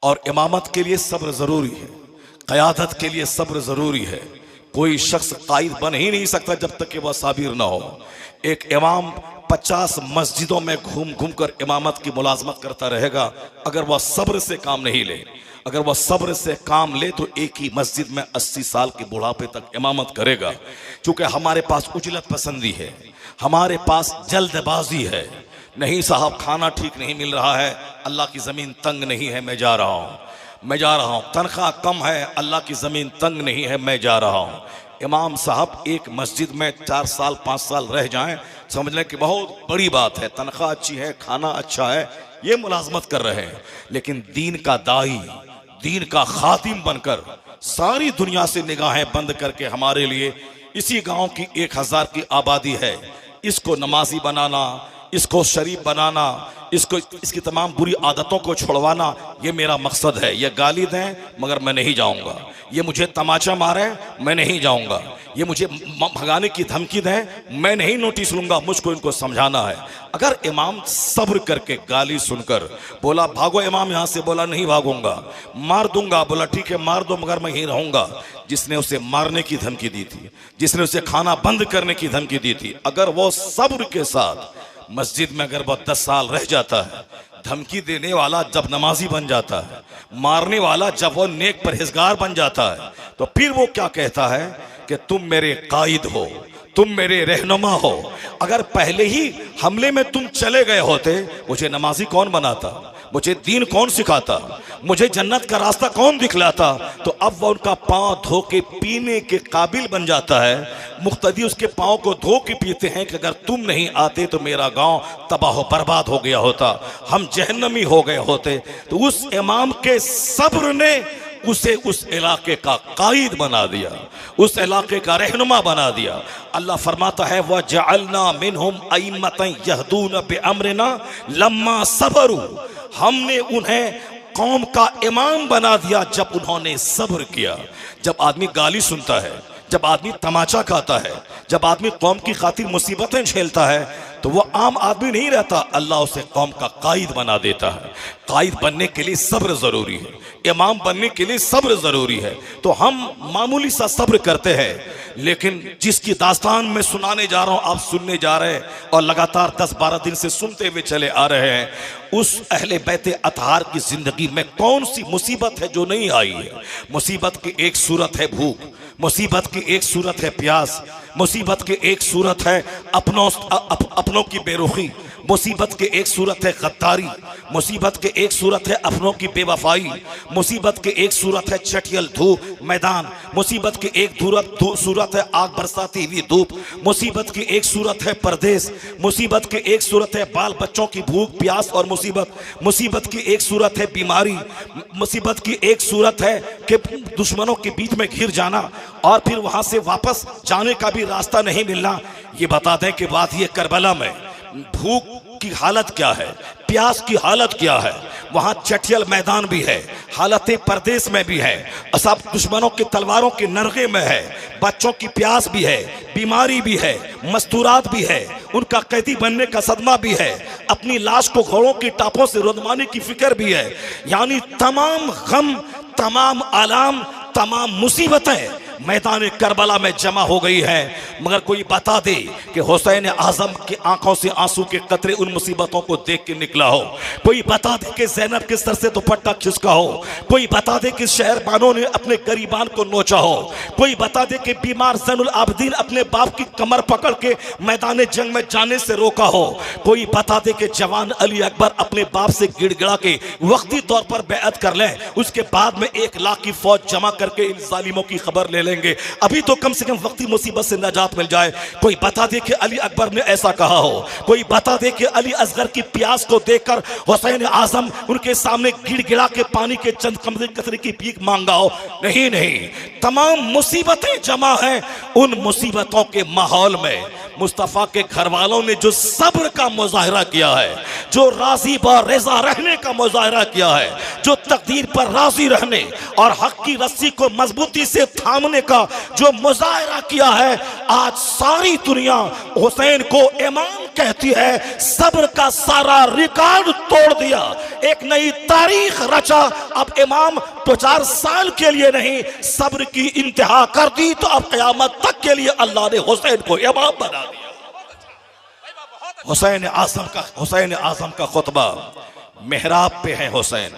और इमामत के लिए सब्र जरूरी है, क़यादत के लिए सब्र जरूरी है। कोई शख्स कायद बन ही नहीं सकता जब तक कि वह साबिर ना हो। एक इमाम 50 मस्जिदों में घूम घूम कर इमामत की मुलाजमत करता रहेगा, अगर वह सब्र से काम नहीं ले, अगर वह सब्र से काम ले तो एक ही मस्जिद में 80 साल के बुढ़ापे तक इमामत करेगा। क्योंकि हमारे पास उजलत पसंदी है, हमारे पास जल्दबाजी है। नहीं साहब, खाना ठीक नहीं मिल रहा है, अल्लाह की ज़मीन तंग नहीं है, मैं जा रहा हूँ, मैं जा रहा हूँ। तनख्वाह कम है, अल्लाह की ज़मीन तंग नहीं है, मैं जा रहा हूँ। इमाम साहब एक मस्जिद में 4 साल 5 साल रह जाएं, समझ लें कि बहुत बड़ी बात है, तनख्वाह अच्छी है, खाना अच्छा है, ये मुलाजमत कर रहे हैं। लेकिन दीन का दाई, दीन का खातिम बनकर सारी दुनिया से निगाहें बंद करके हमारे लिए इसी गांव की 1000 की आबादी है, इसको नमाजी बनाना, इसको शरीफ बनाना, इसकी तमाम बुरी आदतों को छुड़वाना, ये मेरा मकसद है। ये गाली दें मगर मैं नहीं जाऊंगा, ये मुझे तमाचा मारे मैं नहीं जाऊंगा, ये मुझे भगाने की धमकी दें मैं नहीं नोटिस लूंगा, मुझको इनको समझाना है। अगर इमाम सब्र करके गाली सुनकर बोला भागो इमाम यहाँ से, बोला नहीं भागूंगा, मार दूंगा, बोला ठीक है मार दो मगर मैं यहीं रहूंगा, जिसने उसे मारने की धमकी दी थी, जिसने उसे खाना बंद करने की धमकी दी थी, अगर वो सब्र के साथ मस्जिद में अगर वह 10 साल रह जाता है, धमकी देने वाला जब नमाजी बन जाता है, मारने वाला जब वो नेक परहेजगार बन जाता है, तो फिर वो क्या कहता है कि तुम मेरे कायद हो, तुम मेरे रहनुमा हो। अगर पहले ही हमले में तुम चले गए होते, मुझे नमाजी कौन बनाता, मुझे दीन कौन सिखाता, मुझे जन्नत का रास्ता कौन दिखलाता। तो अब वह उनका पांव धो के पीने के काबिल बन जाता है। मुक्तदी उसके पांव को धो के पीते हैं कि अगर तुम नहीं आते तो मेरा गांव तबाह बर्बाद हो गया होता, हम जहन्नमी हो गए होते। तो उस इमाम के सब्र ने उसे उस इलाके का कायद बना दिया, उस इलाके का रहनुमा बना दिया। अल्लाह फरमाता है वह जअलना मिनहुम अइम्मतन यहदून बिअम्रिना लम्मा सबरू, हमने उन्हें कौम का इमाम बना दिया जब उन्होंने सब्र किया। जब आदमी गाली सुनता है, जब आदमी तमाचा खाता है, जब आदमी कौम की खातिर मुसीबतें झेलता है, तो वह आम आदमी नहीं रहता, अल्लाह उसे कौम का कायद बना देता है। कायद बनने के लिए सब्र जरूरी है, इमाम बनने के लिए सब्र जरूरी है। तो हम मामूली सा सब्र करते हैं, लेकिन जिसकी दास्तान में सुनाने जा रहा हूं, आप सुनने जा रहे हैं और लगातार 10-12 दिन से सुनते हुए चले आ रहे हैं, उस अहले बैते अतहार की जिंदगी में कौन सी मुसीबत है जो नहीं आई है। मुसीबत की एक सूरत है भूख, मुसीबत की एक सूरत है प्यास, मुसीबत की एक सूरत है अपनों की बेरुखी, मुसीबत के एक सूरत है गद्दारी, मुसीबत के एक सूरत है अपनों की बेवफाई, मुसीबत के एक सूरत है चटियल धूप मैदान, मुसीबत की एक सूरत है आग बरसाती हुई धूप, मुसीबत की एक सूरत है परदेश, मुसीबत की एक सूरत है बाल बच्चों की भूख प्यास और मुसीबत, मुसीबत की एक सूरत है बीमारी, मुसीबत की एक सूरत है कि दुश्मनों के बीच में घिर जाना और फिर वहां से वापस जाने का भी रास्ता नहीं मिलना। ये बता दें कि वादिये करबला में भूख की हालत क्या है, प्यास की हालत क्या है, वहां चटियल मैदान भी है, हालत परदेश में भी है, सब दुश्मनों की तलवारों के नरगे में है, बच्चों की प्यास भी है, बीमारी भी है, मस्तूरात भी है, उनका कैदी बनने का सदमा भी है, अपनी लाश को घोड़ों की टापों से रुदमाने की फिक्र भी है। यानी तमाम गम, तमाम आलाम, तमाम मुसीबतें मैदान करबला में जमा हो गई है। मगर कोई बता दे कि हुसैन आजम की आंखों से आंसू के कतरे उन मुसीबतों को देख के निकला हो, कोई बता दे कि ज़ैनब के सर से दुपट्टा खिसका हो, कोई बता दे कि शहरबानों ने अपने गरीबान को नोचा हो, कोई बता दे कि बीमार ज़ैनुल आबिदीन अपने बाप की कमर पकड़ के मैदान जंग में जाने से रोका हो, कोई बता दे कि जवान अली अकबर अपने बाप से गिड़गिड़ा के वक्ती तौर पर बैअत कर लें, उसके बाद में 1 लाख की फौज जमा करके इन जालिमों की खबर ले लेंगे, अभी तो कम से कम वक्ती मुसीबत से नजात मिल जाए। कोई बता दे कि अली अकबर ने ऐसा कहा हो, कोई बता दे कि अली असगर की प्यास को देखकर हुसैन आजम उनके सामने गिड़गिड़ा के पानी के चंद कतरे की भीख मांगा हो। नहीं नहीं, तमाम मुसीबतें जमा हैं। उन मुसीबतों के माहौल में मुस्तफ़ा के घर वालों ने जो सब्र का मुजाहरा किया है, जो राजी ब रेजा रहने का मुजाहरा किया है, जो तकदीर पर राजी रहने और हक की रस्सी को मजबूती से थामने का जो मुजाहरा किया है, आज सारी दुनिया हुसैन को इमाम कहती है। सब्र का सारा रिकॉर्ड तोड़ दिया, एक नई तारीख रचा। अब इमाम 4 साल के लिए नहीं, सब्र की इंतहा कर दी तो अब क़यामत तक के लिए अल्लाह ने हुसैन को इमाम बना दिया। हुसैन आज़म का खुतबा मेहराब पे है हुसैन,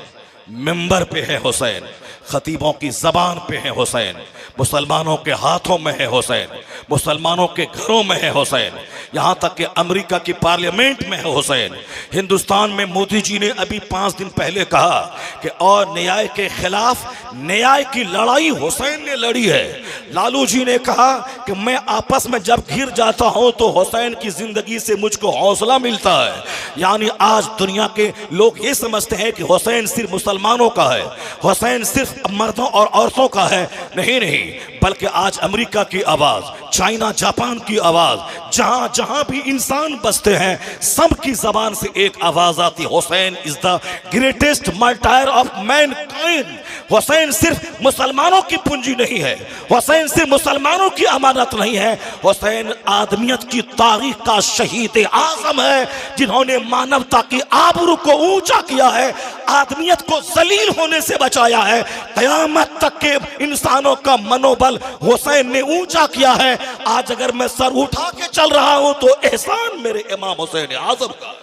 मिंबर पे है हुसैन, खतीबों की जबान पे है हुसैन, मुसलमानों के हाथों में है हुसैन, मुसलमानों के घरों में है हुसैन, यहाँ तक कि अमेरिका की पार्लियामेंट में है हुसैन। हिंदुस्तान में मोदी जी ने अभी 5 दिन पहले कहा कि और न्याय के खिलाफ न्याय की लड़ाई हुसैन ने लड़ी है। लालू जी ने कहा कि मैं आपस में जब घिर जाता हूं तो हुसैन की जिंदगी से मुझको हौसला मिलता है। यानी आज दुनिया के लोग ये समझते हैं कि हुसैन सिर्फ मुसलमानों का है, हुसैन सिर्फ मर्दों और औरतों का है। नहीं नहीं, बल्कि आज अमेरिका की आवाज, चाइना जापान की आवाज, जहां जहां भी इंसान बसते हैं सबकी जबान से एक आवाज आती, Hussain is the greatest martyr of mankind. Hussain सिर्फ मुसलमानों की पूंजी नहीं है, हुसैन सिर्फ मुसलमानों की अमानत नहीं है, हुसैन आदमियत की तारीख का शहीद आजम है, जिन्होंने मानवता की आबरू को ऊंचा किया है, आदमियत को जलील होने से बचाया है। कयामत तक के इंसानों का मनोबल हुसैन ने ऊंचा किया है। आज अगर मैं सर उठा के चल रहा हूं तो एहसान मेरे इमाम हुसैन आजम का।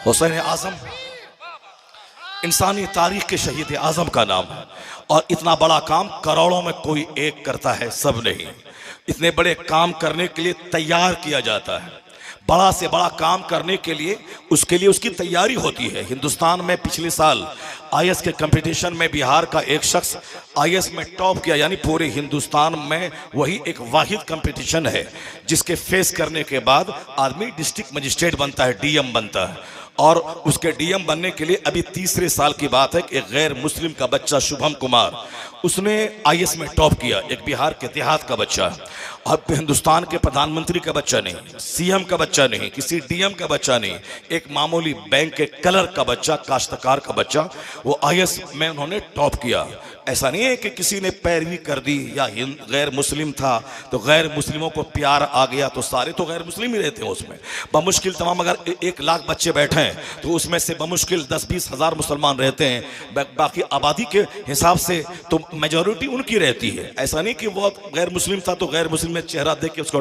हुसैन आजम इंसानी तारीख के शहीद आजम का नाम है। और इतना बड़ा काम करोड़ों में कोई एक करता है, सब नहीं। इतने बड़े काम करने के लिए तैयार किया जाता है, बड़ा से बड़ा काम करने के लिए उसके लिए उसकी तैयारी होती है। हिंदुस्तान में पिछले साल आईएएस के कंपटीशन में बिहार का एक शख्स आईएएस में टॉप किया, यानी पूरे हिंदुस्तान में वही एक वाहिद कंपटीशन है जिसके फेस करने के बाद आदमी डिस्ट्रिक्ट मजिस्ट्रेट बनता है, डीएम बनता है। और उसके डीएम बनने के लिए अभी 3रे साल की बात है कि एक गैर मुस्लिम का बच्चा शुभम कुमार, उसने आईएएस में टॉप किया। एक बिहार के देहात का बच्चा, अब हिंदुस्तान के प्रधानमंत्री का बच्चा नहीं, सीएम का बच्चा नहीं, किसी डीएम का बच्चा नहीं, एक मामूली बैंक के क्लर्क का बच्चा, काश्तकार का बच्चा, वो आईएएस में उन्होंने टॉप किया। ऐसा नहीं है कि किसी ने पैरवी कर दी या गैर मुस्लिम था तो गैर मुस्लिमों को प्यार आ गया तो सारे तो गैर मुस्लिम ही रहते हैं उसमें। बमुश्किल तमाम अगर 1 लाख बच्चे बैठे हैं तो उसमें से बमुश्किल 10-20 हज़ार मुसलमान रहते हैं, बाकी आबादी के हिसाब से तो मेजॉरिटी उनकी रहती है। ऐसा नहीं कि वो गैर मुस्लिम था तो गैर मुस्लिम में चेहरा देख के उसको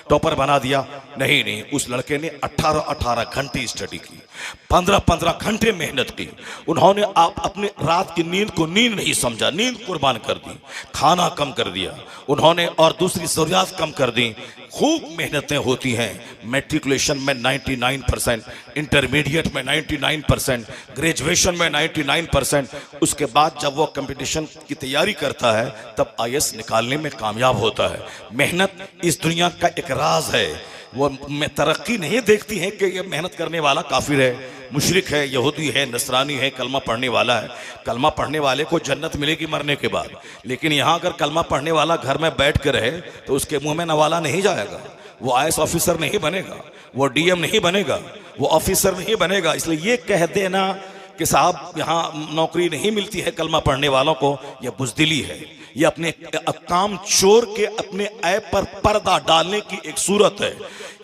टॉपर बना दिया। नहीं नहीं, उस लड़के ने 18 घंटे स्टडी की, 15 घंटे मेहनत की। उन्होंने अपने रात की नींद को नींद नहीं समझा, नींद कुर्बान कर दी, खाना कम कर दिया उन्होंने और दूसरी जरूरियात कम कर दी। खूब मेहनतें होती हैं। मैट्रिकुलेशन में 99%, इंटरमीडिएट में 99%, ग्रेजुएशन में 99%। उसके बाद जब वो कंपटीशन की तैयारी करता है तब आईएएस निकालने में कामयाब होता है। मेहनत इस दुनिया का एक राज है। वो तरक्की नहीं देखती है कि ये मेहनत करने वाला काफिर है, मुशरिक है, यहूदी है, नसरानी है, कलमा पढ़ने वाला है। कलमा पढ़ने वाले को जन्नत मिलेगी मरने के बाद, लेकिन यहाँ अगर कलमा पढ़ने वाला घर में बैठ के रहे तो उसके मुंह में नवाला नहीं जाएगा, वो आईएएस ऑफिसर नहीं बनेगा, वो डीएम नहीं बनेगा, वो ऑफिसर नहीं बनेगा। इसलिए ये कह देना कि साहब यहाँ नौकरी नहीं मिलती है कलमा पढ़ने वालों को, यह बुज़दिली है। ये अपने काम चोर के अपने ऐप पर पर्दा डालने की एक सूरत है।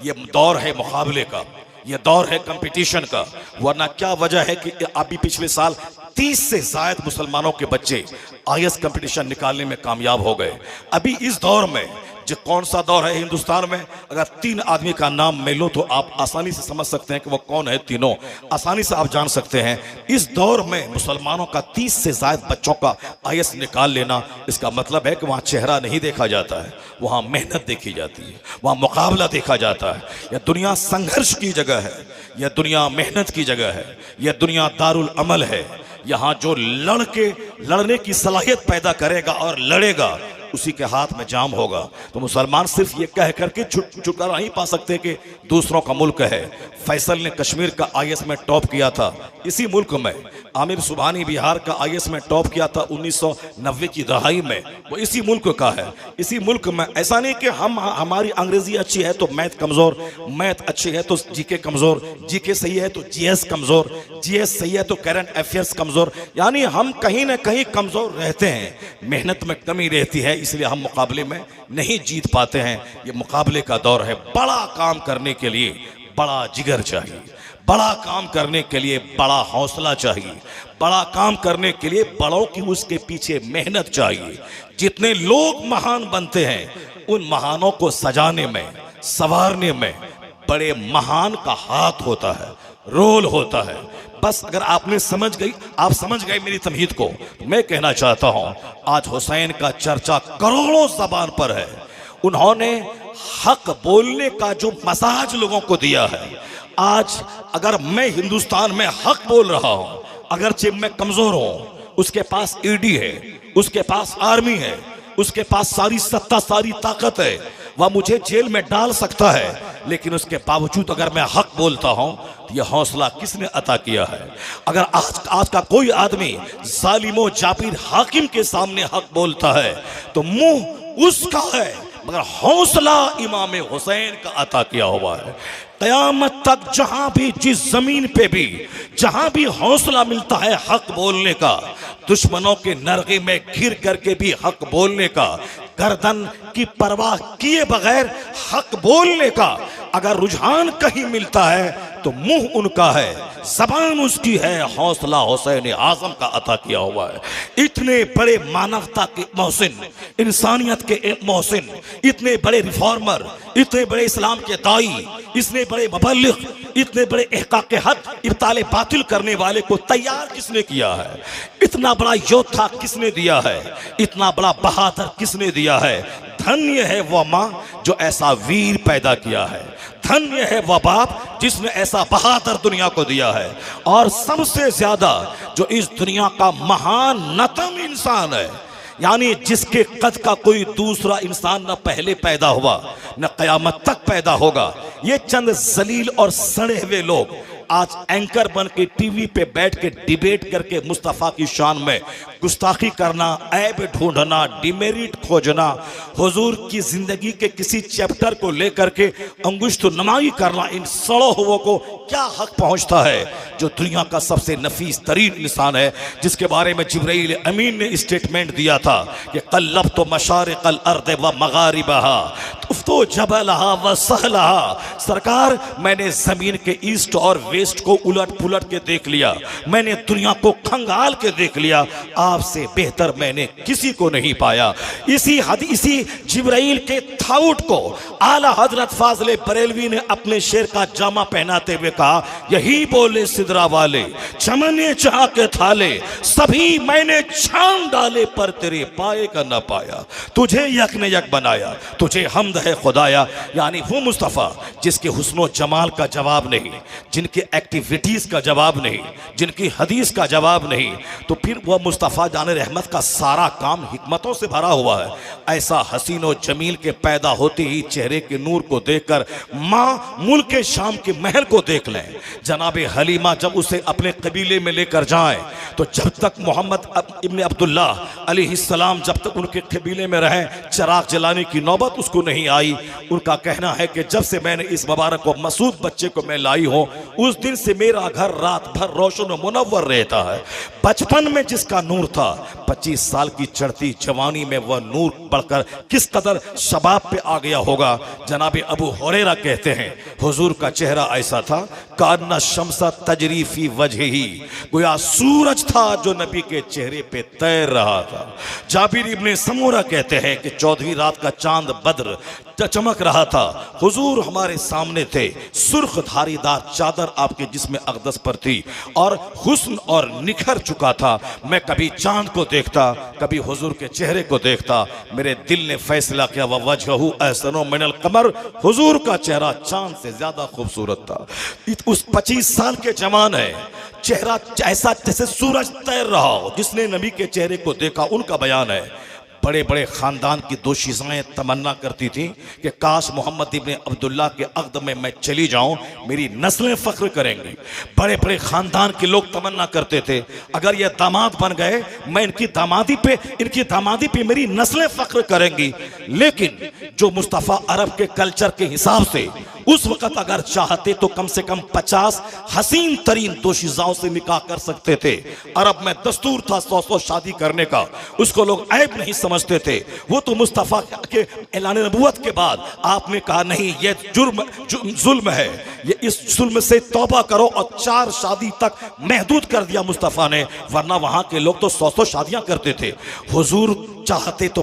ये दौर है मुकाबले का, ये दौर है कंपटीशन का। वरना क्या वजह है कि अभी पिछले साल 30 से ज्यादा मुसलमानों के बच्चे आईएएस कंपटीशन निकालने में कामयाब हो गए। अभी इस दौर में जो कौन सा दौर है हिंदुस्तान में, अगर 3 आदमी का नाम मैं लूं तो आप आसानी से समझ सकते हैं कि वो कौन है। तीनों आसानी से आप जान सकते हैं। इस दौर में मुसलमानों का 30 से ज्यादा बच्चों का आईएएस निकाल लेना, इसका मतलब है कि वहाँ चेहरा नहीं देखा जाता है, वहाँ मेहनत देखी जाती है, वहाँ मुकाबला देखा जाता है। यह दुनिया संघर्ष की जगह है, यह दुनिया मेहनत की जगह है, यह दुनिया दारुल अमल है। यहाँ जो लड़ने की सलाहियत पैदा करेगा और लड़ेगा उसी के हाथ में जाम होगा। तो मुसलमान सिर्फ ये कह करके छुटकारा नहीं पा सकते कि दूसरों का मुल्क है। फैसल ने कश्मीर का आईएएस में टॉप किया था इसी मुल्क में। आमिर सुबहानी बिहार का आईएएस में टॉप किया था 1990 की दहाई में, वो इसी मुल्क का है। इसी मुल्क में ऐसा नहीं कि हमारी अंग्रेजी अच्छी है तो मैथ कमजोर, मैथ अच्छी है तो जीके कमजोर, जीके सही है तो जीएस कमजोर, जीएस सही है तो करंट अफेयर्स कमजोर। यानी हम कहीं ना कहीं कमजोर रहते हैं, मेहनत में कमी रहती है, इसलिए हम मुकाबले में नहीं जीत पाते हैं। ये मुकाबले का दौर है। बड़ा काम करने के लिए बड़ा जिगर चाहिए, बड़ा काम करने के लिए बड़ा हौसला चाहिए, बड़ा काम करने के लिए बड़ों की उसके पीछे मेहनत चाहिए। जितने लोग महान बनते हैं उन महानों को सजाने में, संवारने में बड़े महान का हाथ होता है, रोल होता है। बस अगर आपने आप समझ गए मेरी तमहीद को, तो मैं कहना चाहता हूं आज हुसैन का चर्चा करोड़ों जबान पर है। उन्होंने हक बोलने का जो मसाज लोगों को दिया है। आज अगर मैं हिंदुस्तान में हक बोल रहा हूं, अगरचे मैं कमजोर हूं, उसके पास ईडी है, उसके पास आर्मी है, उसके पास सारी सत्ता, सारी ताकत है, वह मुझे जेल में डाल सकता है, लेकिन उसके बावजूद अगर मैं हक बोलता हूं तो यह हौसला किसने अता किया है? अगर आज का कोई आदमी जालिमो जाबिर हाकिम के सामने हक बोलता है तो मुंह उसका है, मगर हौसला इमाम हुसैन का अता किया हुआ है। कयामत तक जहां भी, जिस जमीन पे भी, जहां भी हौसला मिलता है हक बोलने का, दुश्मनों के नरगे में घिर करके भी हक बोलने का, गर्दन की परवाह किए बगैर हक बोलने का अगर रुझान कहीं मिलता है तो मुंह उनका है, जबान उसकी है। हौसला हुसैन आजम का अता किया हुआ है। इतने बड़े मानवता के मोहसिन, इंसानियत के मोहसिन, इतने बड़े रिफॉर्मर, इतने बड़े इस्लाम के दाई, इतने बड़े मुबल्लिग, इतने बड़े इहकाक के हद, इब्ताले बातिल करने वाले को तैयार किसने किया है? इतना बड़ा योद्धा किसने दिया है? इतना बड़ा बहादुर किसने दिया है? धन्य है वह माँ जो ऐसा वीर पैदा किया है, धन्य है वह बाप जिसने ऐसा बहादुर दुनिया को दिया है। और सबसे ज्यादा जो इस दुनिया का महान नतम इंसान है, यानी जिसके कद का कोई दूसरा इंसान न पहले पैदा हुआ न कयामत तक पैदा होगा, ये चंद जलील और सड़े हुए लोग आज एंकर बन के टीवी पे बैठ के डिबेट करके मुस्तफ़ा की शान में गुस्ताखी करना, ऐब ढूंढना, डिमेरिट खोजना, हुजूर की जिंदगी के किसी चैप्टर को लेकर के अंगुश्त नुमाई करना, इन सड़ो हुओं को क्या हक पहुंचता है? जो दुनिया का सबसे नफीस तरीन इंसान है, जिसके बारे में जिब्राइल अमीन ने स्टेटमेंट दिया था कि कल्लब तो मशारिक़ल अर्द व मगारिबहा तुफ्तो जबलहा व सहलहा। सरकार, मैंने जमीन के ईस्ट और वेस्ट को उलट पुलट के देख लिया, मैंने दुनिया को खंगाल के देख लिया, आपसे बेहतर मैंने किसी को नहीं पाया। इसी जिब्राइल के थाउट को आला हजरत फाज़िल बरेलवी ने अपने शेर का जामा पहनाते हुए कहा, यही बोले सिदरा वाले, चमने चाह के थाले, सभी मैंने छान डाले पर तेरे पाए का न पाया, तुझे यक ने यक बनाया, तुझे हमद है खुदाया। यानी वो मुस्तफ़ा जिसके हुस्नो जमाल का जवाब नहीं, जिनकी एक्टिविटीज का जवाब नहीं, जिनकी हदीस का जवाब नहीं, तो फिर वह मुस्तफ़ा जाने रहमत का सारा काम हिकमतों से भरा हुआ है। ऐसा हसीन और जमील के पैदा होते ही चेहरे के नूर को देखकर माँ मुल्क शाम के महल को देख लें। जनाबे हलीमा जब उसे अपने कबीले में लेकर जाएं तो जब तक मोहम्मद इब्न अब्दुल्ला अलैहिस्सलाम जब तक उनके कबीले में रहे, चिराग जलाने की नौबत उसको नहीं आई। उनका कहना है कि जब से मैंने इस मुबारक और मसूद बच्चे को मैं लाई हूँ, उस दिन से मेरा घर रात भर रोशन और मुनव्वर रहता है। बचपन में जिसका नूर था, 25 साल की चढ़ती जवानी में वह नूर बढ़कर किस कदर शबाब पे आ गया होगा। जनाबे अबू हुरैरा कहते हैं हुजूर का चेहरा ऐसा था, कान्ना शम्सा तजरी फी वजहिही, गोया सूरज था जो नबी के चेहरे पे तैर रहा था। जाबिर इब्ने समूरा कहते हैं कि 14वीं रात का चांद बद्र चमक रहा था, हुजूर हमारे सामने थे, सुर्ख धारीदार चादर आपके जिस्म अक़दस पर थी और हुस्न और निखर चुका था। मैं कभी चांद को देखता, कभी हुजूर के चेहरे को देखता, मेरे दिल ने फैसला किया वह वजहू अहसनो मिनल कमर, हुजूर का चेहरा चांद से ज्यादा खूबसूरत था। उस 25 साल के जवान है, चेहरा ऐसा जैसे सूरज तैर रहा हो। जिसने नबी के चेहरे को देखा उनका बयान है, बड़े बड़े ख़ानदान की दोशीज़ाएँ तमन्ना करती थी कि काश मोहम्मद इब्न अब्दुल्ला के अक़द में मैं चली जाऊं, मेरी नस्लें फ़ख्र करेंगी। बड़े बड़े ख़ानदान के लोग तमन्ना करते थे अगर ये दामाद बन गए, मैं इनकी दामादी पे मेरी नस्लें फ़ख्र करेंगी। लेकिन जो मुस्तफ़ा अरब के कल्चर के हिसाब से उस वक़्त अगर चाहते तो कम से कम 50 हसीन तरीन दोशीज़ाओं से निकाह कर सकते थे। अरब में दस्तूर था 100 शादी करने का, उसको लोग ऐब नहीं समझते थे। वो तो मुस्तफ़ा के ऐलान नबूवत के बाद आपने कहा नहीं, ये जुल्म है, ये इस जुल्म से तौबा करो, और 4 शादी तक महदूद कर दिया मुस्तफ़ा ने, वरना वहाँ के लोग तो 100 शादियाँ करते थे। हुजूर चाहते तो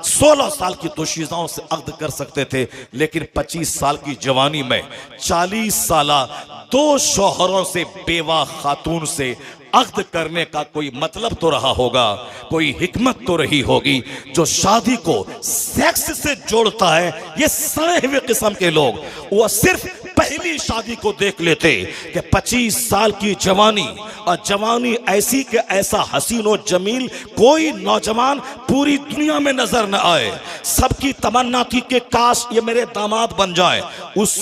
16 साल की दोशीज़ाओं से अक़द कर सकते थे, लेकिन 25 साल की जवानी में 40 साला 2 शौहरों से बेवा खातून से अक़द करने का कोई मतलब तो रहा होगा, कोई हिकमत तो रही होगी। जो शादी को सेक्स से जोड़ता है, ये सड़े हुए किस्म के लोग, वो सिर्फ पहली शादी को देख लेते कि 25 साल की जवानी, और जवानी ऐसी कि ऐसा हसीन और जमील कोई नौजवान पूरी दुनिया में नजर न आए। सबकी तमन्ना थी कि काश ये मेरे दामाद बन जाए। उस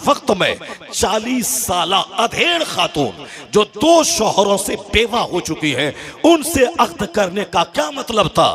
वक्त में 40 साला अधेड़ खातून जो 2 शौहरों से बेवा हो चुकी है, उनसे अक़द करने का क्या मतलब था?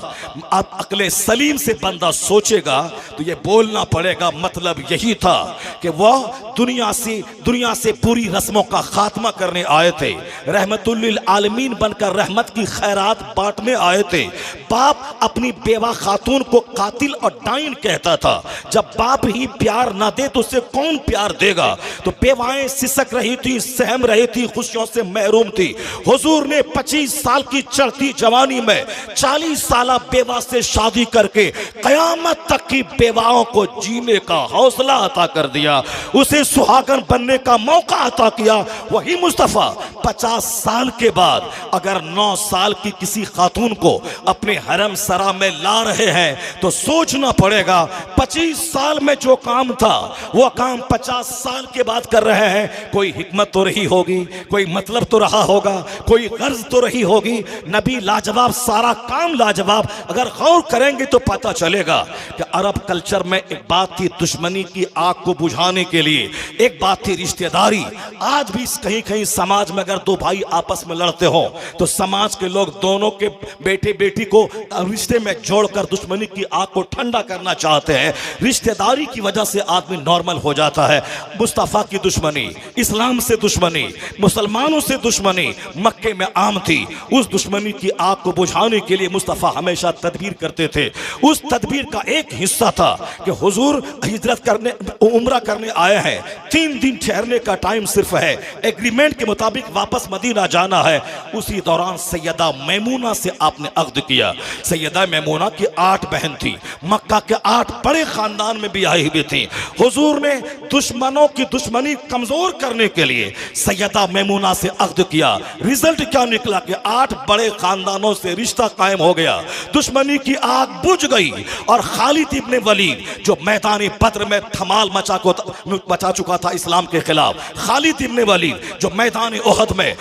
अब अक्ले सलीम से बंदा सोचेगा तो ये बोलना पड़ेगा, मतलब यही था कि वह दुनिया से पूरी रस्मों का खात्मा करने आए थे, रहमतुल लिल आलमीन बनकर रहमत की खैरात बांटने आए थे। बाप अपनी बेवा खातून को कातिल और डाइन कहता था। जब बाप ही प्यार ना दे तो उसे कौन प्यार देगा? तो बेवाएं सिसक रही थी, सहम रही थी, खुशियों से महरूम थी। हुजूर ने 25 साल की चढ़ती जवानी में 40 साला बेवा से शादी करके कयामत तक की बेवाओं को जीने का हौसला अता कर दिया, उसे सुहागन बनने का मौका अता किया। वही मुस्तफ़ा 50 साल के बाद अगर 9 साल की किसी खातून को अपने हरम सरा में ला रहे हैं तो सोचना पड़ेगा 25 साल में जो काम था वो काम 50 साल के बाद कर रहे हैं। कोई हिकमत तो रही होगी, कोई मतलब तो रहा होगा, कोई गर्ज तो रही होगी। नबी लाजवाब, सारा काम लाजवाब। अगर गौर करेंगे तो पता चलेगा कि अरब कल्चर में एक बात थी दुश्मनी की आग को बुझाने के लिए, एक बात थी रिश्तेदारी। आज भी कहीं कहीं समाज में अगर 2 भाई आपस में लड़ते हो तो समाज के लोग दोनों के बेटे बेटी को रिश्ते में जोड़कर दुश्मनी की आग को ठंडा करना चाहते हैं। रिश्तेदारी की वजह से आदमी नॉर्मल हो जाता है। मुस्तफ़ा की दुश्मनी, इस्लाम से दुश्मनी, मुसलमानों से दुश्मनी मक्के में आम थी। उस दुश्मनी की आग को बुझाने के लिए मुस्तफ़ा हमेशा तदबीर करते थे। उस तदबीर का एक हिस्सा था कि हुजूर हिजरत करने, उम्रा करने आए हैं, 3 दिन ठहरने का टाइम सिर्फ है, एग्रीमेंट के मुताबिक वापस मदीना जाना है। उसी दौरान सैयदा मैमूना से आपने अक़द किया। सैयदा मैमूना की 8 बहन थी, मक्का के 8 बड़े खानदान में भी आई हुई थी। हुजूर ने दुश्मनों की दुश्मनी कमजोर करने के लिए सैयदा मैमूना से अक़द किया। रिजल्ट क्या निकला कि 8 बड़े खानदानों से रिश्ता कायम हो गया, दुश्मनी की आग बुझ गई। और खालिद इब्ने वलीद जो मैदानी बद्र में धमाल मचा चुका था इस्लाम के खिलाफ, खालिद इब्ने वलीद जो मैदानी ओहद में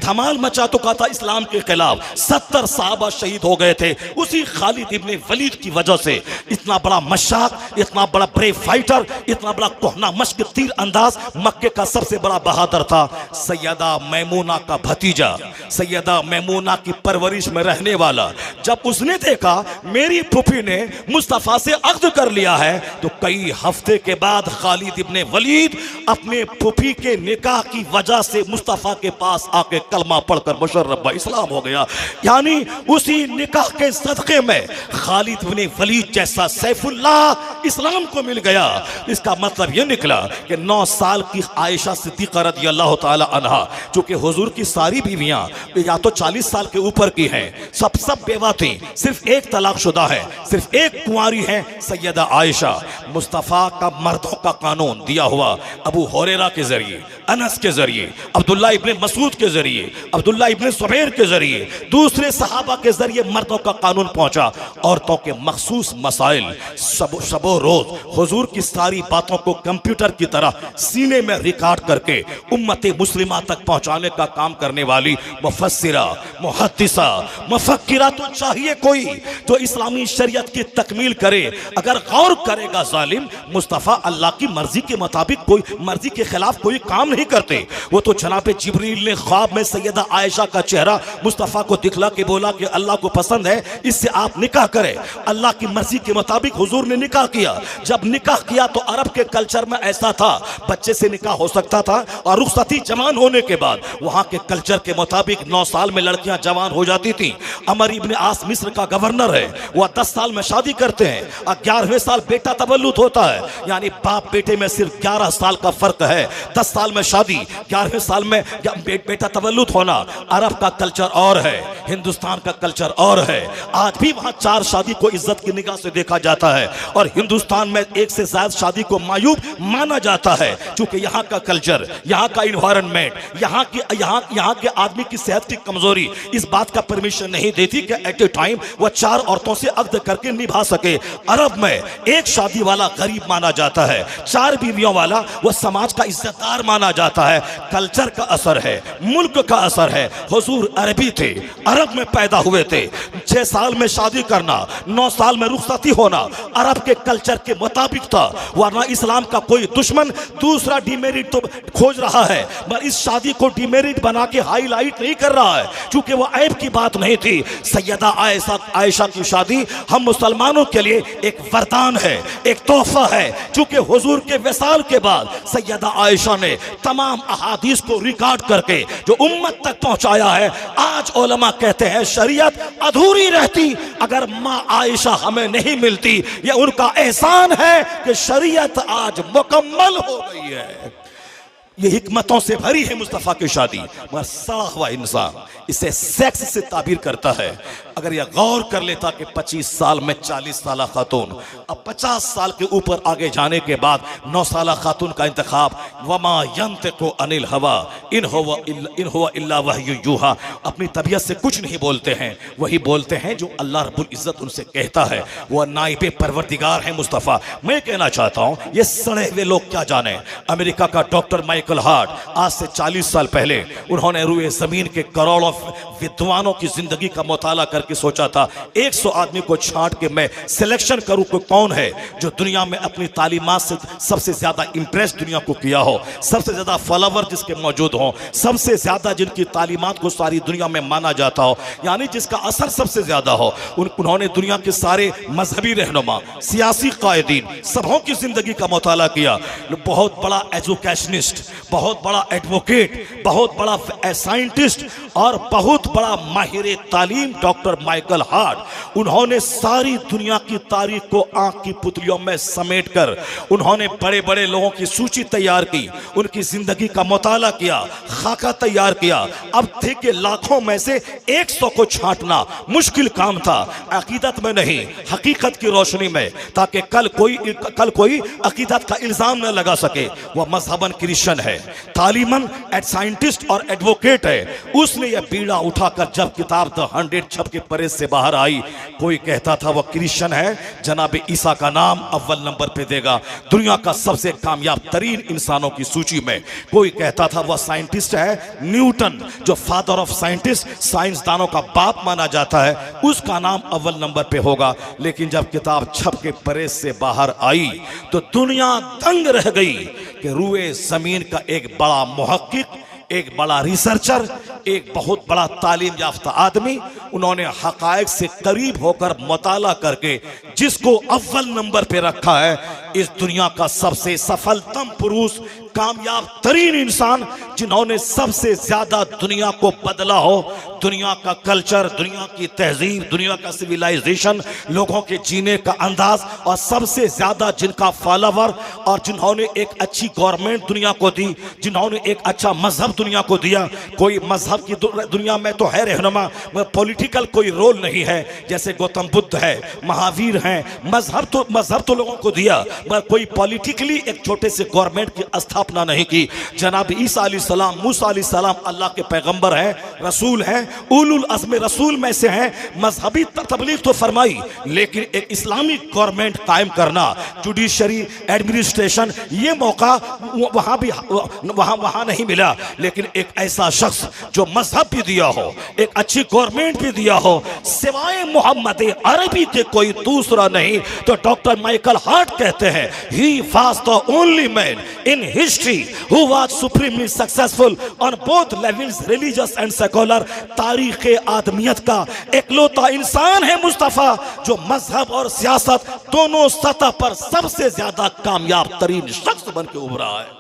धमाल मचा चुका था इस्लाम के खिलाफ, 70 साहबा शहीद हो गए थे। उसी खालिद इब्ने वलीद की वजह से इतना बड़ा मशाक, इतना बड़ा ब्रेव फाइटर, इतना बड़ा कोहना मश्क तीर अंदाज, मक्के का सबसे बड़ा बहादुर था सैयदा मैमूना का भतीजा, सैयदा मैमूना की परवरिश में रहने वाला। जब उसने देखा मेरी फूफी ने मुस्तफ़ा से अक़द कर लिया है, तो कई हफ्ते के बाद खालिद इब्ने वलीद अपने फूफी के निकाह की वजह से मुस्तफ़ा के पास आके कलमा पढ़कर मुशर्रफ इस्लाम हो गया। यानी उसी निकाह के सदक़े में खालिद इब्ने वलीद जैसा सैफुल्लाह इस्लाम को मिल गया। इसका मतलब यह निकला कि 9 साल की आयशा सिद्दीक़ा रज़ियल्लाहु ताला अन्हा, चूँकि हुजूर की सारी बीवियाँ या तो 40 साल के ऊपर की हैं, सब बेवा थी, सिर्फ एक तलाकशुदा है, सिर्फ एक कुंवारी है सैयदा आयशा। मुस्तफ़ा का मर्दों का कानून दिया हुआ अबू हुरैरा के जरिए, अनस के जरिए, अब्दुल्ला इब्ने मसूद के जरिए, अब्दुल्ला इब्ने ज़ुबैर के जरिए, दूसरे सहाबा के जरिए मर्दों का कानून पहुंचा। औरतों के मखसूस मसाइल, शब शबो रोज हुजूर की सारी बातों को कंप्यूटर की तरह सीने में रिकॉर्ड करके उम्मत मुस्लिमा तक पहुंचाने का काम करने वाली मुफस्सिरा, मुहद्दिसा, मुफक्किरा तो चाहिए कोई जो इस्लामी शरीयत की तकमील करे। अगर गौर करेगा जालिम, मुस्तफ़ा अल्लाह की मर्जी के मुताबिक कोई मर्जी के खिलाफ कोई काम नहीं करते। वो तो जनाब जिब्रील ने ख्वाब में सैयदा आयशा का चेहरा मुस्तफ़ा को दिखला के बोला कि अल्लाह को पसंद है, इससे आप निकाह करें। अल्लाह की मर्जी के मुताबिक हुजूर ने निकाह किया। जब निकाह किया तो अरब के कल्चर में ऐसा था, बच्चे से निकाह हो सकता था और रुखसती जवान होने के बाद वहां के कल्चर के मुताबिक 9 साल में लड़कियां जवान हो जाती थी। अमर इब्न आस मिस्र का गवर्नर है, वह 10 साल में शादी करते हैं और 11वें साल बेटा तवल्लुद होता है, यानी बाप बेटे में सिर्फ 11 साल का फर्क है। 10 साल में शादी, 11वें साल में बेटा तवल्लुद होना। अरब का कल्चर और है, हिंदुस्तान का कल्चर और है। आज भी वहां 4 शादी को इज्जत की निगाह से देखा जाता है और हिंदुस्तान में 1 से ज्यादा शादी को मायूब माना जाता है, क्योंकि यहाँ का कल्चर, यहाँ का इन्वायरमेंट, यहाँ के आदमी की सेहत की कमजोरी इस बात का परमिशन नहीं देती कि एट ए टाइम वह 4 औरतों से अक्द करके निभा सके। अरब में 1 शादी वाला गरीब माना जाता है, 4 बीवियों वाला वह समाज का इज्जतदार माना जाता है। कल्चर का असर है, मुल्क का असर है। हुजूर अरबी थे, अरब में पैदा हुए थे। 6 साल में शादी करना, 9 साल में रुखसती होना अरब के कल्चर के मुताबिक था। वरना इस्लाम का कोई दुश्मन दूसरा डिमेरिट तो खोज रहा है, पर इस शादी को डिमेरिट बना के हाईलाइट नहीं कर रहा है, क्योंकि वह ऐब की बात नहीं थी। सैयदा आयशा की शादी हम मुसलमानों के लिए एक वरदान है, एक तोहफा है, क्योंकि हुजूर के विसाल के बाद सैयदा आयशा ने तमाम अहादीस को रिकॉर्ड करके जो उम्मत तक पहुंचाया है। आज उलमा कहते हैं शरीयत अधूरी रहती अगर माँ आयशा हमें नहीं मिलती। यह उनका एहसान है कि शरीयत आज मुकम्मल हो गई है। ये हिकमतों से भरी है मुस्तफ़ा की शादी, मगर सड़ा हुआ इंसान इसे सेक्स से ताबीर करता है। अगर यह गौर कर लेता कि 25 साल में 40 साल खातून, अब 50 साल के ऊपर आगे जाने के बाद 9 साल खातून का इंतखाब, वमा यंतिकु अनिल हवा इन हुवा इल्ला वहयु यूहा, अपनी तबीयत से कुछ नहीं बोलते हैं, वही बोलते हैं जो अल्लाह रब्बुल इज्जत उनसे कहता है। वह नाइबे परवरदिगार है मुस्तफ़ा। मैं कहना चाहता हूँ ये सड़े हुए लोग क्या जाने। अमेरिका का डॉक्टर माइकल हार्ट आज से 40 साल पहले उन्होंने रुए जमीन के करोड़ों विद्वानों की जिंदगी का मुताला करके सोचा था 100 आदमी को छांट के मैं सिलेक्शन करूं कि कौन है जो दुनिया में अपनी तालीमात से सबसे ज्यादा इंप्रेस दुनिया को किया हो, सबसे ज्यादा फॉलोवर जिसके मौजूद हो, सबसे ज्यादा जिनकी तालीमात को सारी दुनिया में माना जाता हो, यानी जिसका असर सबसे ज्यादा हो। उन्होंने दुनिया के सारे मजहबी रहनुमा, सियासी कायदीन सबों की जिंदगी का मुताला किया। बहुत बड़ा एजुकेशनिस्ट, बहुत बड़ा एडवोकेट, बहुत बड़ा साइंटिस्ट और बहुत बड़ा माहिर तालीम डॉक्टर माइकल हार्ट, उन्होंने सारी दुनिया की तारीख को आंख की पुतलियों में समेटकर उन्होंने बड़े बड़े लोगों की सूची तैयार की, उनकी जिंदगी का मुताला किया, खाका तैयार किया। अब थे कि लाखों में से 100 को छांटना मुश्किल काम था, अकीदत में नहीं हकीकत की रोशनी में, ताकि कल कोई अकीदत का इल्जाम न लगा सके। वह मजहबन क्रिश्चियन है, तालीमन साइंटिस्ट और एडवोकेट है। उसने यह बीड़ा उठाकर जब किताब द 100 छप के परेज से बाहर आई, कोई कहता था वह क्रिश्चियन है, जनाब ईसा का नाम अव्वल नंबर पे देगा दुनिया का सबसे कामयाब तरीन इंसानों की सूची में। कोई कहता था वह साइंटिस्ट है, न्यूटन जो फादर ऑफ साइंटिस्ट, साइंसदानों का बाप माना जाता है, उसका नाम अव्वल नंबर पे होगा। लेकिन जब किताब छप के परेज से बाहर आई तो दुनिया दंग रह गई कि रूए जमीन का एक बड़ा मुहक्किक, एक बड़ा रिसर्चर, एक बहुत बड़ा तालीम याफ्ता आदमी, उन्होंने हकायक से करीब होकर मुताला करके जिसको अव्वल नंबर पे रखा है, इस दुनिया का सबसे सफलतम पुरुष, कामयाब तरीन इंसान, जिन्होंने सबसे ज्यादा दुनिया को बदला हो, दुनिया का कल्चर, दुनिया की तहजीब, दुनिया का सिविलाइजेशन, लोगों के जीने का अंदाज, और सबसे ज्यादा जिनका फॉलोवर, और जिन्होंने एक अच्छी गवर्नमेंट दुनिया को दी, जिन्होंने एक अच्छा मजहब दुनिया को दिया। कोई मजहब की दुनिया में तो है रहनुमा, पॉलिटिकल कोई रोल नहीं है, जैसे गौतम बुद्ध है, महावीर हैं, मजहब तो लोगों को दिया, मगर कोई पॉलिटिकली एक छोटे से गवर्नमेंट की स्थापना नहीं की। जनाब ईसा अलैहिस्सलाम, मूसा अलैहिस्सलाम अल्लाह के पैगंबर हैं, रसूल हैं, उलुल अज़्म रसूल में से हैं। मजहबी तबलीग तो फरमाई, लेकिन एक इस्लामिक गवर्नमेंट कायम करना, जुडिशरी, एडमिनिस्ट्रेशन, ये मौका वहाँ नहीं मिला। लेकिन एक ऐसा शख्स जो मजहब भी दिया हो, एक अच्छी गवर्नमेंट भी दिया हो, सिवाय मोहम्मद अरबी के कोई दूसरा नहीं। तो डॉक्टर माइकल हार्ट कहते हैं, he was the only man in history who was supremely successful on both levels, religious and secular. तारीख आदमियत का एकलौता इंसान है मुस्तफा, जो मजहब और सियासत दोनों सतह पर सबसे ज्यादा कामयाब तरीन शख्स बन के उभरा है।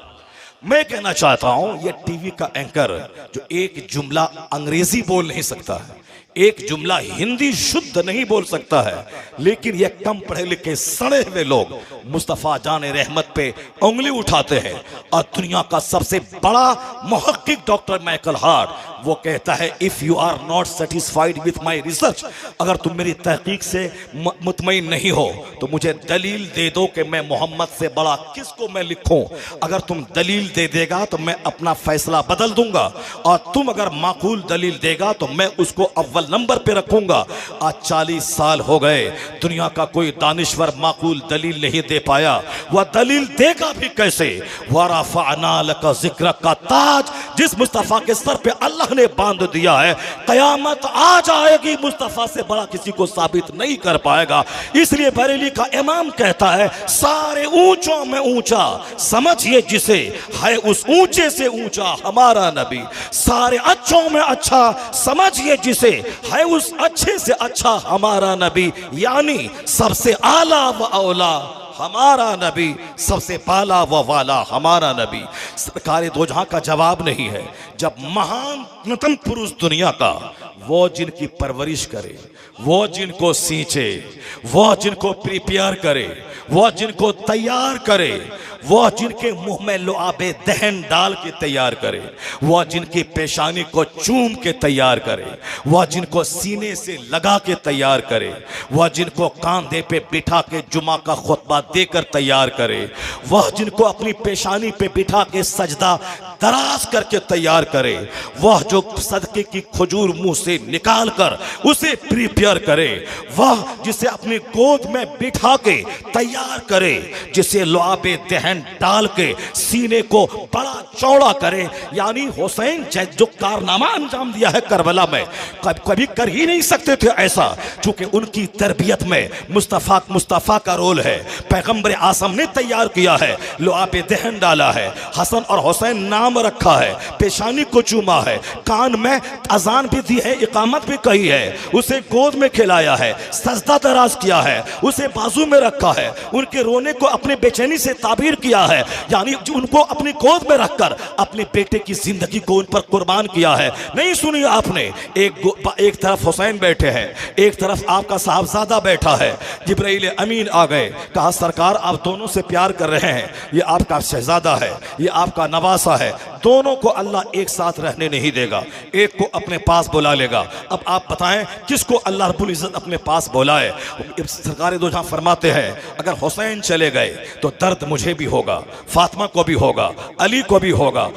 मैं कहना चाहता हूं, ये टीवी का एंकर जो एक जुमला अंग्रेजी बोल नहीं सकता है, एक जुमला हिंदी शुद्ध नहीं बोल सकता है, लेकिन ये कम पढ़े लिखे सड़े हुए लोग मुस्तफ़ा जान रहमत पे उंगली उठाते हैं। और दुनिया का सबसे बड़ा मुहक्किक डॉक्टर माइकल हार्ट, वो कहता है, if you are not satisfied with my research, अगर तुम मेरी तहकीक से मुतमईन नहीं हो तो मुझे दलील दे दो कि मैं मोहम्मद से बड़ा किसको मैं लिखूं। अगर तुम दलील दे देगा तो मैं अपना फैसला बदल दूंगा, और तुम अगर माकूल दलील देगा तो मैं उसको अव्वल नंबर पे रखूंगा। आज 40 साल हो गए, दुनिया का कोई दानिश्वर माकूल दलील नहीं दे पाया। वह दलील देगा भी कैसे? वरफ़अना लका ज़िक्रक का ताज जिस मुस्तफ़ा के सर पे अल्लाह ने बांध दिया है, कयामत आ जाएगी, मुस्तफ़ा से बड़ा किसी को साबित नहीं कर पाएगा। इसलिए बरेली का इमाम कहता है, सारे ऊंचों में ऊंचा समझिए जिसे, है उस ऊंचे से ऊंचा हमारा नबी। सारे अच्छों में अच्छा समझिए जिसे, है उस अच्छे से अच्छा हमारा नबी। यानी सबसे आला व औला हमारा नबी, सबसे पाला व वाला हमारा नबी। सरकार दो जहां का जवाब नहीं है। जब महानतम पुरुष दुनिया का, वो जिनकी परवरिश करे, वो जिनको सींचे, वो जिनको प्रिपेयर करे, वो जिनको तैयार करे, वो जिनके मुंह में लुआबे दहन डाल के तैयार करे, वो जिनकी पेशानी को चूम के तैयार करे, वो जिनको सीने से लगा के तैयार करे, वह जिनको कांधे पे बिठा के जुमा का खुतबा देकर तैयार करे, वह जिनको अपनी पेशानी पे बिठा के सजदा दराज करके तैयार करे, वह जो सदके की खजूर मुंह से निकाल कर उसे प्रिपेयर करे, वह जिसे अपनी गोद में बिठा के तैयार करे, जिसे लुआबे दहन डाल के सीने को बड़ा चौड़ा करे। यानी हुसैन जो कारनामा अंजाम दिया है करबला में, कभी कर ही नहीं सकते थे ऐसा, क्योंकि उनकी तरबियत में मुस्तफ़ा का रोल है। पैगंबर आसम ने तैयार किया है, लुआबे दहन डाला है, हसन और हुसैन नाम रखा है, पेशानी को चूमा है, कान में अजान भी दी है, इकामत भी कही है, उसे गोद में खिलाया है, सजदा दराज किया है, उसे बाजू में रखा है, उनके रोने को अपने बेचैनी से ताबीर किया है। यानी उनको अपनी गोद में रखकर अपने बेटे की जिंदगी को उन पर कुर्बान किया है। नहीं सुनी आपने, एक तरफ हुसैन बैठे हैं, एक तरफ आपका साहबजादा बैठा है। जिब्राइल अमीन आ गए, कहा सरकार आप दोनों से प्यार कर रहे हैं, ये आपका शहजादा है, ये आपका नवासा है, दोनों को अल्लाह एक साथ रहने नहीं देगा, एक को अपने पास बुला लेगा। अब आप बताएं किसको अल्लाह रब्बुल इज्जत अपने पास बुलाए? सरकार दो जहां फरमाते हैं, अगर हुसैन चले गए तो दर्द मुझे भी होगा, फातिमा को भी होगा, अली को भी होगा।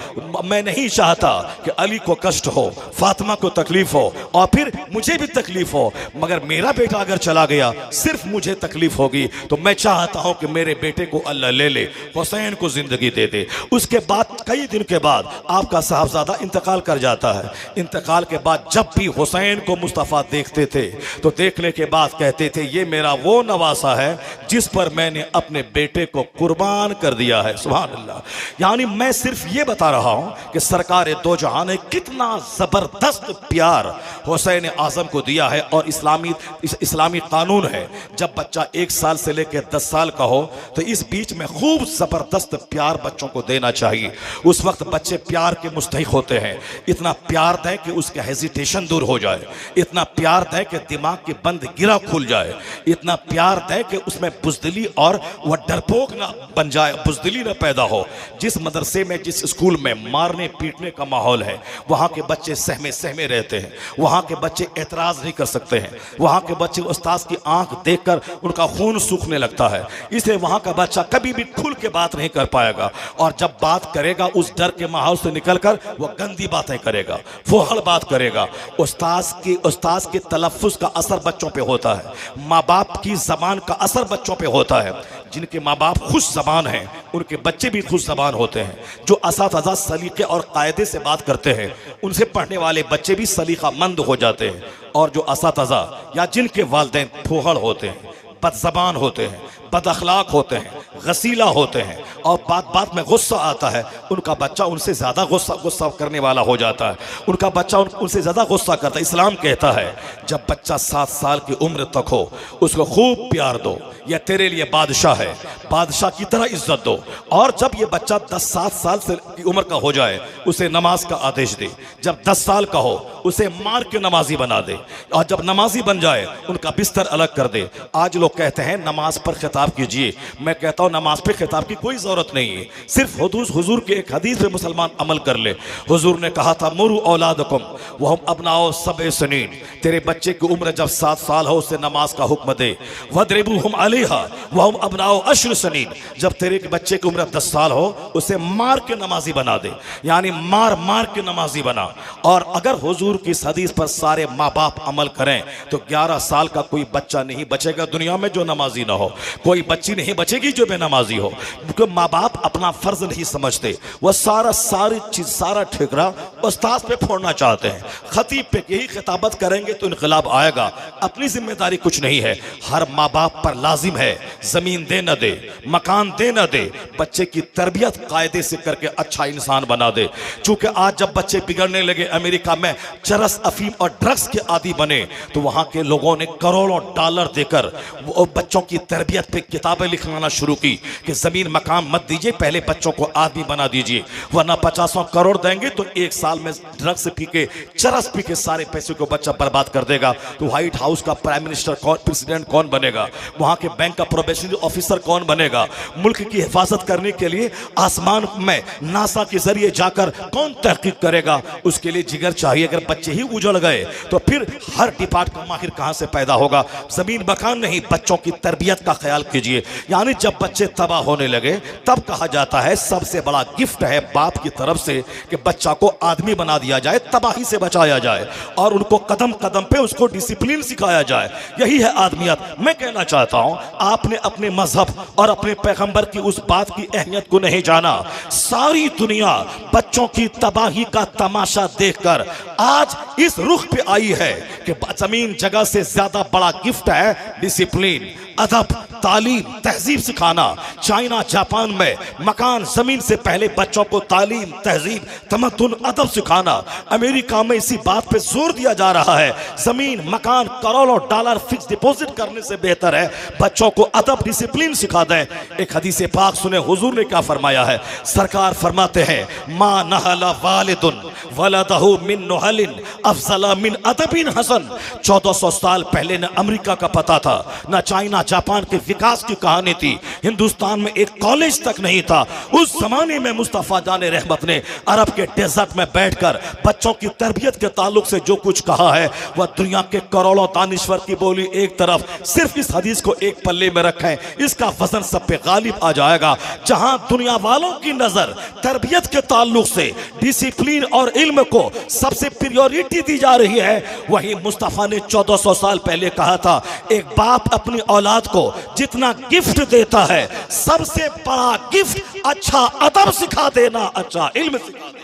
मैं नहीं चाहता कि अली को कष्ट हो, फातिमा को तकलीफ हो और फिर मुझे भी तकलीफ हो, मगर मेरा बेटा अगर चला गया सिर्फ मुझे तकलीफ होगी। तो मैं चाहता हूं कि मेरे बेटे को अल्लाह ले ले, हुसैन को जिंदगी दे दे। उसके बाद कई दिन के बाद आपका साहबजादा इंतकाल कर जाता है। इंतकाल के बाद जब भी हुसैन को मुस्तफ़ा देखते थे तो देखने के बाद कहते थे, ये मेरा वो नवासा है जिस पर मैंने अपने बेटे को कुर्बान कर दिया है। सुभान अल्लाह। यानी मैं सिर्फ ये बता रहा हूं कि सरकार दो जहां ने कितना जबरदस्त प्यार हुसैन आजम को दिया है। और इस्लामी कानून है, जब बच्चा 1 साल से लेकर 10 साल का हो तो इस बीच में खूब जबरदस्त प्यार बच्चों को देना चाहिए। उस वक्त बच्चे प्यार के मुस्तहिक होते हैं। इतना प्यार दें कि उसका हेजिटेशन दूर हो जाए, इतना प्यार दें कि दिमाग की बंद गिरा खुल जाए, इतना प्यार दें कि उसमें बुज़दिली और वह डरपोक ना बन जाए, बुज़दिली ना पैदा हो। जिस मदरसे में, जिस स्कूल में मारने पीटने का माहौल है, वहाँ के बच्चे सहमे सहमे रहते हैं, वहाँ के बच्चे एतराज़ नहीं कर सकते हैं, वहाँ के बच्चे उस्ताद की आंख देखकर उनका खून सूखने लगता है। इसलिए वहाँ का बच्चा कभी भी खुल के बात नहीं कर पाएगा, और जब बात करेगा उस डर के माहौल से निकलकर वो गंदी बातें करेगा, फुहड़ बात करेगा। उस्ताद के तलफ़्फ़ुज़ का असर बच्चों पे होता है, माँ बाप की ज़बान का असर बच्चों पे होता है। जिनके माँ बाप खुश ज़बान हैं उनके बच्चे भी खुश ज़बान होते हैं। जो असातिज़ा सलीके और कायदे से बात करते हैं उनसे पढ़ने वाले बच्चे भी सलीकामंद हो जाते हैं। और जो असातिज़ा या जिनके वालिदैन फुहड़ होते हैं, बदज़बान होते हैं, बद अखलाक होते हैं, गसीला होते हैं और बात बात में गुस्सा आता है, उनका बच्चा उनसे ज़्यादा गुस्सा करने वाला हो जाता है, उनका बच्चा उनसे ज़्यादा गुस्सा करता है। इस्लाम कहता है जब बच्चा 7 साल की उम्र तक हो उसको खूब प्यार दो, यह तेरे लिए बादशाह है, बादशाह की तरह इज्जत दो। और जब ये बच्चा 10-7 साल से की उम्र का हो जाए उसे नमाज का आदेश दे। जब 10 साल का हो उसे मार के नमाजी बना दे, और जब नमाजी बन जाए उनका बिस्तर अलग कर दे। आज लोग कहते हैं नमाज पर खिताब कीजिए, मैं कहता हूँ नमाज पे खिताब की कोई ज़रूरत नहीं है। सिर्फ हुजूर के एक हदीस पे मुसलमान अमल कर ले। हुजूर ने कहा था मुरु औलादकुम वहुम अबनाओ सबए सनीन, तेरे बच्चे की उम्र जब 7 साल हो उसे नमाज का हुक्म दे। वद्रिबूहुम अलैहा वहुम अबनाओ अश्र सनीन, जब तेरे बच्चे की उम्र 10 साल हो उसे मार के नमाजी बना दे, यानी मार मार के नमाजी बना। और अगर हुजूर की इस हदीस पर सारे माँ बाप अमल करें तो 11 साल का कोई बच्चा नहीं बचेगा दुनिया में जो नमाजी ना हो, कोई बच्ची नहीं बचेगी जो बेनमाजी हो। क्योंकि माँ बाप अपना फर्ज नहीं समझते, वह सारी चीज सारा ठिकरा उस्ताद पे फोड़ना चाहते हैं, खतीब पे। यही खिताबत करेंगे तो इनकलाब आएगा। अपनी जिम्मेदारी कुछ नहीं है, हर माँ बाप पर लाजिम है जमीन दे न दे, मकान दे न दे, बच्चे की तरबियत कायदे से करके अच्छा इंसान बना दे। चूंकि आज जब बच्चे बिगड़ने लगे, अमेरिका में चरस, अफीम और ड्रग्स के आदी बने, तो वहां के लोगों ने करोड़ों डॉलर देकर वो बच्चों की तरबियत पे किताबें लिखवाना शुरू की कि जमीन मकान मत दीजिए, पहले बच्चों को आदमी बना दीजिए, वरना 50 करोड़ देंगे तो 1 साल में ड्रग्स पी के, चरस पी के सारे पैसे को बच्चा बर्बाद कर देगा। तो व्हाइट हाउस का प्राइम मिनिस्टर कौन, प्रेसिडेंट कौन बनेगा, वहां के बैंक का प्रोबेशनरी ऑफिसर कौन बनेगा, मुल्क की हिफाजत करने के लिए आसमान में नासा के जरिए जाकर कौन तहकीक करेगा। उसके लिए जिगर चाहिए। अगर बच्चे ही उजड़ गए तो फिर हर डिपार्ट का माहिर कहां से पैदा होगा। जमीन मकान नहीं, बच्चों की तरबियत का ख्याल कीजिए। यानी जब बच्चे तबाह होने लगे तब कहा जाता है सबसे बड़ा गिफ्ट है बाप की तरफ से कि बच्चा को आदमी बना दिया जाए, तबाही से बचाया जाए और उनको कदम कदम पे उसको डिसिप्लिन सिखाया जाए। यही है आदमियत। मैं कहना चाहता हूं आपने अपने मजहब और अपने पैगंबर की उस बात की अहमियत को नहीं जाना। सारी दुनिया बच्चों की तबाही का तमाशा देखकर आज इस रुख पे आई है कि जमीन जगह से ज्यादा बड़ा गिफ्ट है डिसिप्लिन, अदब, तालीम, तहजीब सिखाना। चाइना, जापान में मकान जमीन से पहले बच्चों को तालीम, तहजीब, तमद्दुन, अदब सिखाना। अमेरिका में इसी बात पे जोर दिया जा रहा है जमीन मकान करोड़ों डॉलर फिक्स डिपॉजिट करने से बेहतर है बच्चों को अदब, डिसिप्लिन सिखा दें। एक हदीस पाक सुने, हुजूर ने क्या फरमाया है। सरकार फरमाते हैं मा नहला वालिदुन वलदहु मिन नुहलिन अफजला मिन अदबिन हसन। 1400 साल पहले न अमेरिका का पता था, न चाइना जापान के विकास की कहानी थी। हिंदुस्तान में एक कॉलेज तक नहीं था। उस जमाने में मुस्तफा जाने रहमत ने अरब के डेजर्ट में बैठकर बच्चों की तरबियत के ताल्लुक से जो कुछ कहा है वह दुनिया के करोड़ों दानिश्वर की बोली एक तरफ, सिर्फ इस हदीस को एक पल्ले में रखें, इसका वजन सब पे गालिब आ जाएगा। जहां दुनिया वालों की नजर तरबियत के ताल्लुक से डिसिप्लिन और इल्म को सबसे प्रायोरिटी दी जा रही है, वहीं मुस्तफा ने 1400 साल पहले कहा था एक बाप अपनी औलाद को जितना गिफ्ट देता है सबसे बड़ा गिफ्ट अच्छा अदब सिखा देना, अच्छा इल्म सिखा देना।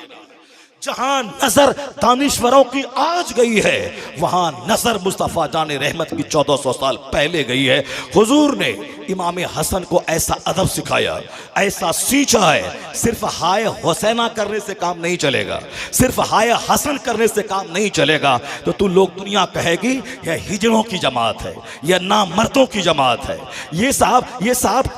जहां नजर दानिश्वरों की आज गई है वहां नजर मुस्तफा जाने रहमत की 1400 साल पहले गई है। हुजूर ने इमाम हसन को ऐसा अदब सिखाया, ऐसा सींचा है। सिर्फ हाय हुसैना करने से काम नहीं चलेगा, सिर्फ हाय हसन करने से काम नहीं चलेगा। तो तू लोग दुनिया कहेगी यह हिजड़ों की जमात है, यह नामर्दों की जमात है, ये साहब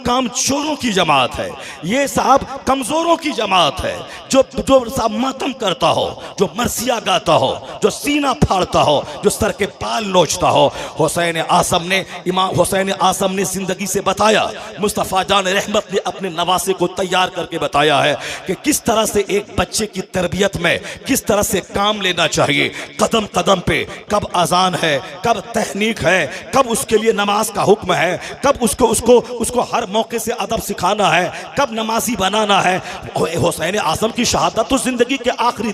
काम चोरों की जमात है, ये साहब कमजोरों की जमात है, जो साहब मातम करता हो, जो मरसिया गाता हो, जो सीना फाड़ता हो, जो सर के बाल नोचता हो। हुसैन आज़म ने जिंदगी से बताया, मुस्तफ़ा जान रहमत ने अपने नवासे को तैयार करके बताया है कि किस तरह से एक बच्चे की तरबियत में किस तरह से काम लेना चाहिए। कदम कदम पे कब अजान है, कब तहनीक है, कब उसके लिए नमाज का हुक्म है, कब उसको हर मौके से अदब सिखाना है, कब नमाजी बनाना है। हुसैन आज़म की शहादत तो जिंदगी के आखिरी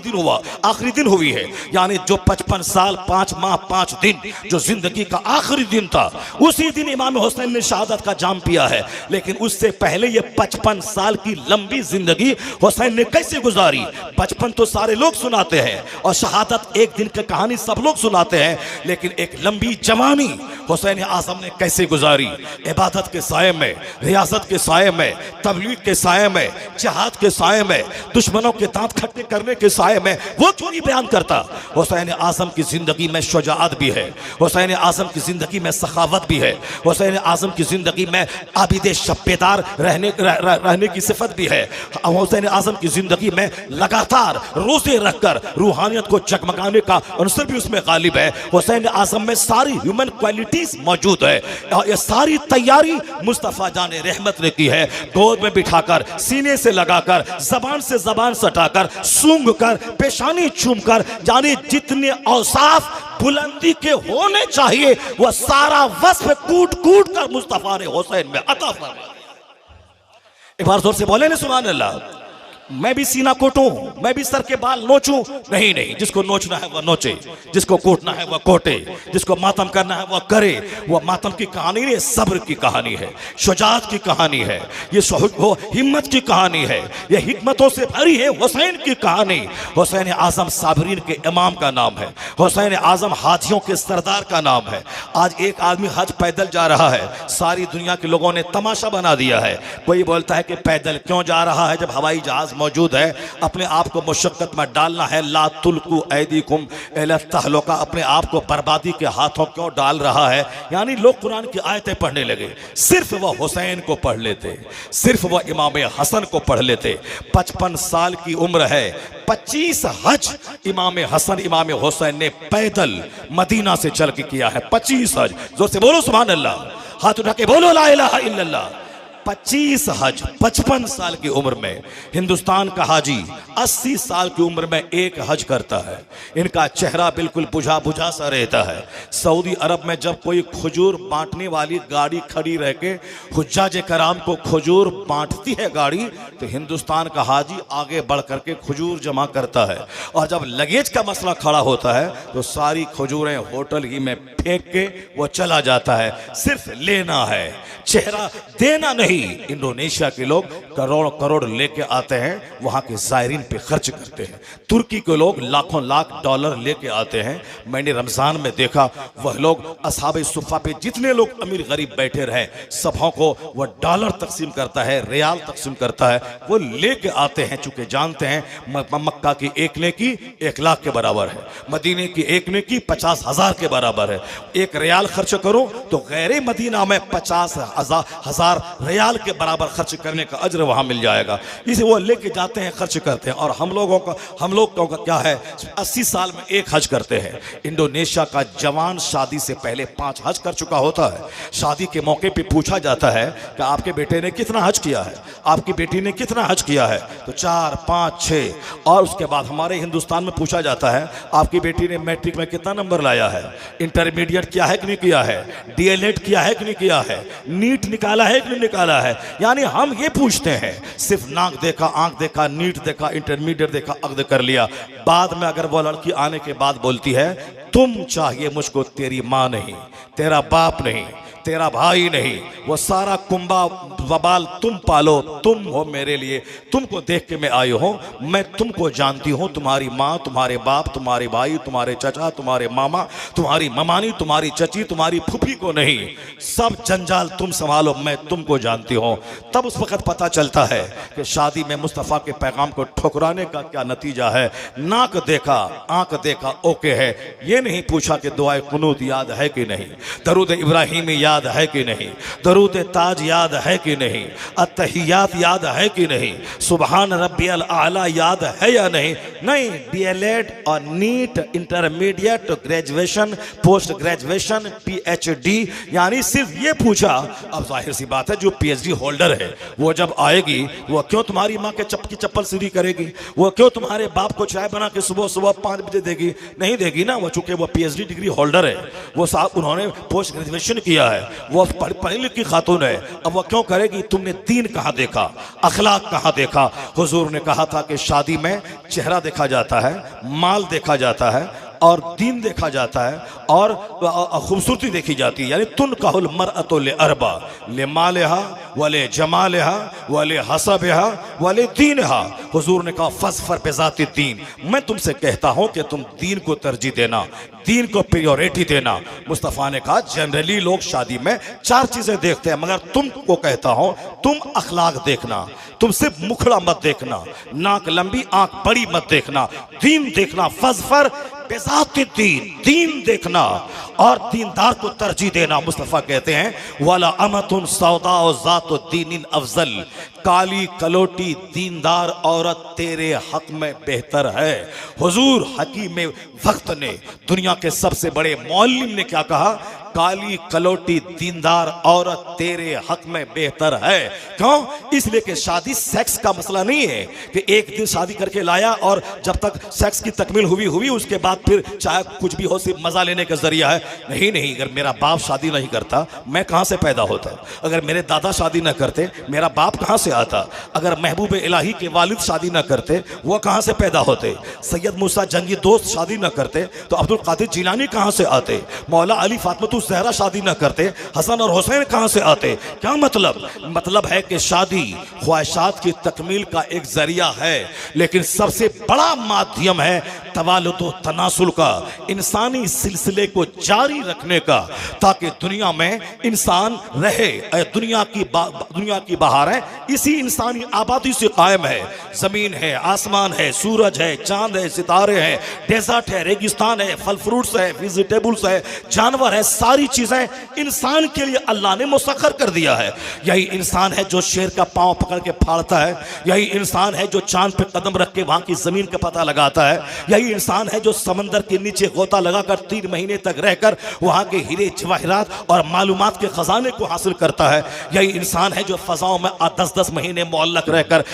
दिन हुई है, यानी जो 55 साल 5 माह 5 दिन जो जिंदगी का आखिरी दिन था, उसी दिन इमाम हुसैन ने शहादत का जाम पिया है। लेकिन उससे पहले ये 55 साल की लंबी जिंदगी हुसैन ने कैसे गुजारी। 55 तो सारे लोग सुनाते हैं और शहादत एक दिन की कहानी सब लोग सुनाते हैं, लेकिन एक लंबी जवानी हुसैन आज़म ने कैसे गुजारी। इबादत के साये में, रियासत के साये में, तबलीग के साये में, जिहाद के साये में, दुश्मनों के दांत खट्टे करने के साये में वो क्यों नहीं बयान करता। हुसैन आज़म की जिंदगी में शुजाअत भी है, हुसैन आज़म की जिंदगी में सखावत भी है, हुसैन आज़म की जिंदगी में आबिद शब्बेदार रहने की सिफत भी है। हुसैन आज़म की जिंदगी में लगातार रोजे रखकर रूहानियत को जगमगाने का अंसर भी उसमें गालिब है। हुसैन आज़म में सारी ह्यूमन क्वालिटीज मौजूद है और ये सारी तैयारी मुस्तफ़ा जान रहमत ने की है। गोद में बिठाकर, सीने से लगाकर, जबान से जबान सटाकर, सूंघ कर, पेशानी चूम कर, जाने जितने औसाफ बुलंदी के होने चाहिए वह सारा वस्फ कूट कूट कर मुस्तफा ने हुसैन में अता फरमाया। एक बार जोर से बोले ना सुभान अल्लाह। मैं भी सीना कोटूं, मैं भी सर के बाल नोचूं? नहीं, जिसको नोचना है वह नोचे, जिसको कोटना है वह कोटे, जिसको मातम करना है वह करे। वह मातम की कहानी नहीं, सब्र की कहानी है, शुजाअत की कहानी है, ये वो हिम्मत की कहानी है, ये हिकमतों से भरी है हुसैन की कहानी। हुसैन आज़म साबरीन के इमाम का नाम है, हुसैन आज़म हाजियों के सरदार का नाम है। आज एक आदमी हज पैदल जा रहा है, सारी दुनिया के लोगों ने तमाशा बना दिया है। कोई बोलता है कि पैदल क्यों जा रहा है जब हवाई जहाज मौजूद है। अपने आप को मुशक्कत में डालना है, ला तुल्कु ऐदीकुम इला तहलुका, अपने आप को बर्बादी के हाथों क्यों डाल रहा है। यानी लोग कुरान की आयतें पढ़ने लगे, सिर्फ वह हुसैन को पढ़ लेते, सिर्फ वह इमाम हसन को पढ़ लेते। 55 साल की उम्र है, 25 हज इमाम हसन इमाम हुसैन ने पैदल मदीना से चल के किया है। 25 हज, जोर से बोलो सुभान अल्लाह, हाथ उठा के बोलो ला इलाहा इल्लल्लाह। 25 हज 55 साल की उम्र में। हिंदुस्तान का हाजी 80 साल की उम्र में एक हज करता है। इनका चेहरा बिल्कुल बुझा बुझा सा रहता है। सऊदी अरब में जब कोई खजूर बांटने वाली गाड़ी खड़ी रह के हुज्जाज कराम को खजूर बांटती है गाड़ी, तो हिंदुस्तान का हाजी आगे बढ़ करके खजूर जमा करता है। और जब लगेज का मसला खड़ा होता है तो सारी खजूरें होटल ही में फेंक के वो चला जाता है। सिर्फ लेना है, चेहरा देना नहीं। इंडोनेशिया के लोग करोड़ करोड़ लेके आते हैं, वहां के जायरीन पे खर्च करते हैं। तुर्की के लोग लाखों लाख डॉलर लेके आते हैं। मैंने रमजान में देखा वह लोग असहाबे सुफ़ा पे जितने लोग अमीर गरीब बैठे रहे, सबों को वह डॉलर तकसीम करता है, रियाल तकसीम करता है, वो लेके आते हैं। चूंकि जानते हैं मक्का की एक नेकी 1 लाख के बराबर है, मदीने की एक नेकी 50,000 के बराबर है। 1 रियाल खर्च करो तो गैर मदीना में 50,000 रियाल के बराबर खर्च करने का अज्र वहां मिल जाएगा। इसे वो लेके जाते हैं, खर्च करते हैं। और हम लोगों का क्या है, 80 साल में 1 हज करते हैं। इंडोनेशिया का जवान शादी से पहले 5 हज कर चुका होता है। शादी के मौके पे पूछा जाता है कि आपके बेटे ने कितना हज किया है, आपकी बेटी ने कितना हज किया है, तो 4, 5, 6। और उसके बाद हमारे हिंदुस्तान में पूछा जाता है आपकी बेटी ने मैट्रिक में कितना नंबर लाया है, इंटरमीडिएट किया है कि नहीं किया है, डीएलएड किया है कि नहीं किया है, नीट निकाला है कि नहीं निकाला है। यानी हम ये पूछते हैं, सिर्फ नाक देखा, आंख देखा, नीट देखा, इंटरमीडिएट देखा, अक़्द कर लिया। बाद में अगर वो लड़की आने के बाद बोलती है तुम चाहिए मुझको तेरी माँ नहीं, तेरा बाप नहीं, तेरा भाई नहीं, वो सारा कुंबा वबाल तुम पालो, तुम हो मेरे लिए, तुमको देख के मैं आई हूं, मैं तुमको जानती हूं, तुम्हारी माँ, तुम्हारे बाप, तुम्हारे भाई, तुम्हारे चाचा, तुम्हारे मामा, तुम्हारी ममानी, तुम्हारी चची, तुम्हारी फूफी को नहीं, सब जंजाल तुम संभालो, मैं तुमको जानती हूं। तब उस वक्त पता चलता है कि शादी में मुस्तफ़ा के पैगाम को ठुकराने का क्या नतीजा है। नाक देखा, आंख देखा, ओके है, ये नहीं पूछा कि दुआए कुनूत याद है कि नहीं, दरूद इब्राहिमी याद है कि नहीं, दरूद ताज याद है कि नहीं, अत्तहियात याद है कि नहीं, सुबहान रब्बियल आला याद है या नहीं। नहीं, डीएलएड और NEET, intermediate, graduation, post graduation, PhD, यानी सिर्फ ये पूछा। अब जाहिर सी बात है जो पीएचडी होल्डर है वो जब आएगी वो क्यों तुम्हारी माँ के चप्पल सीधी करेगी, वो क्यों तुम्हारे बाप को चाय बना के सुबह सुबह 5 बजे देगी, नहीं देगी ना। वो चूंकि वो पीएचडी डिग्री होल्डर है, वो साहब उन्होंने पोस्ट ग्रेजुएशन किया है, वो पढ़ी लिखी खातून है, अब वो क्यों करेगी। तुमने दीन कहाँ देखा, अखलाक कहाँ देखा। हुजूर ने कहा था कि शादी में चेहरा देखा जाता है, माल देखा जाता है और दीन देखा जाता है और खूबसूरती देखी जाती है। यानी तुन कहल मरअतो ले अरबा, ले मालेहा वले जमालेहा वले हसबहा वले दीनहा। हुजूर ने कहा फज़फर बिज़ाति दीन, मैं तुमसे कहता हूं कि तुम दीन को तरजीह देना, दीन को प्रायोरिटी देना। मुस्तफ़ा ने कहा जनरली लोग शादी में 4 चीजें देखते हैं, मगर तुमको कहता हूं तुम अखलाक देखना, तुम सिर्फ मुखड़ा मत देखना, नाक लंबी आंख बड़ी मत देखना, दीन देखना। फज़फर बेज़ाति दीन, दीन देखना और दीनदार को तरजीह देना। मुस्तफ़ा कहते हैं वाला अमतुन सौदा और ज़ात दीनिन अफजल, काली कलोटी दीनदार औरत तेरे हक में बेहतर है। हुजूर हकीम वक्त ने, दुनिया के सबसे बड़े मौलिम ने क्या कहा, काली कलोटी दीनदार औरत तेरे हक में बेहतर है। क्यों? इसलिए कि शादी सेक्स का मसला नहीं है कि एक दिन शादी करके लाया और जब तक सेक्स की तकमील हुई उसके बाद फिर चाहे कुछ भी हो सिर्फ मजा लेने का जरिया है। नहीं नहीं, अगर मेरा बाप शादी नहीं करता मैं कहां से पैदा होता, अगर मेरे दादा शादी न करते मेरा बाप कहां से आता, अगर महबूब इलाही के वालिद शादी न करते वो कहां से पैदा होते, सैयद मूसा जंगी दोस्त शादी न करते तो अब्दुल कादिर जिलानी कहां से आते, मौला अली फातिमा ज़हरा शादी न करते हसन और हुसैन कहां से आते। क्या मतलब है कि शादी ख्वाहिशात की तकमील का एक जरिया है, लेकिन सबसे बड़ा माध्यम है तवालुद व तनासुल का, इंसानी सिलसिले को जारी रखने का, ताकि दुनिया में इंसान रहे। दुनिया की बहारें इसी इंसानी आबादी से कायम है। जमीन है, आसमान है, सूरज है, चांद है, सितारे हैं, डेजर्ट है, रेगिस्तान है, फल फ्रूट्स है, वेजिटेबल्स है, जानवर है, सारी चीजें इंसान के लिए अल्लाह ने मुसख्खर कर दिया है। यही इंसान है जो शेर का पांव पकड़ के फाड़ता है, यही इंसान है जो चांद पे कदम रख के वहां की जमीन का पता लगाता है, यही इंसान है जो समंदर के नीचे गोता लगाकर 3 महीने तक रहकर वहां के हीरे जवाहिरात और मालूमात के खजाने को हासिल करता है, यही इंसान है जो फजाओं में 10-10 महीने मुअल्लक रहकर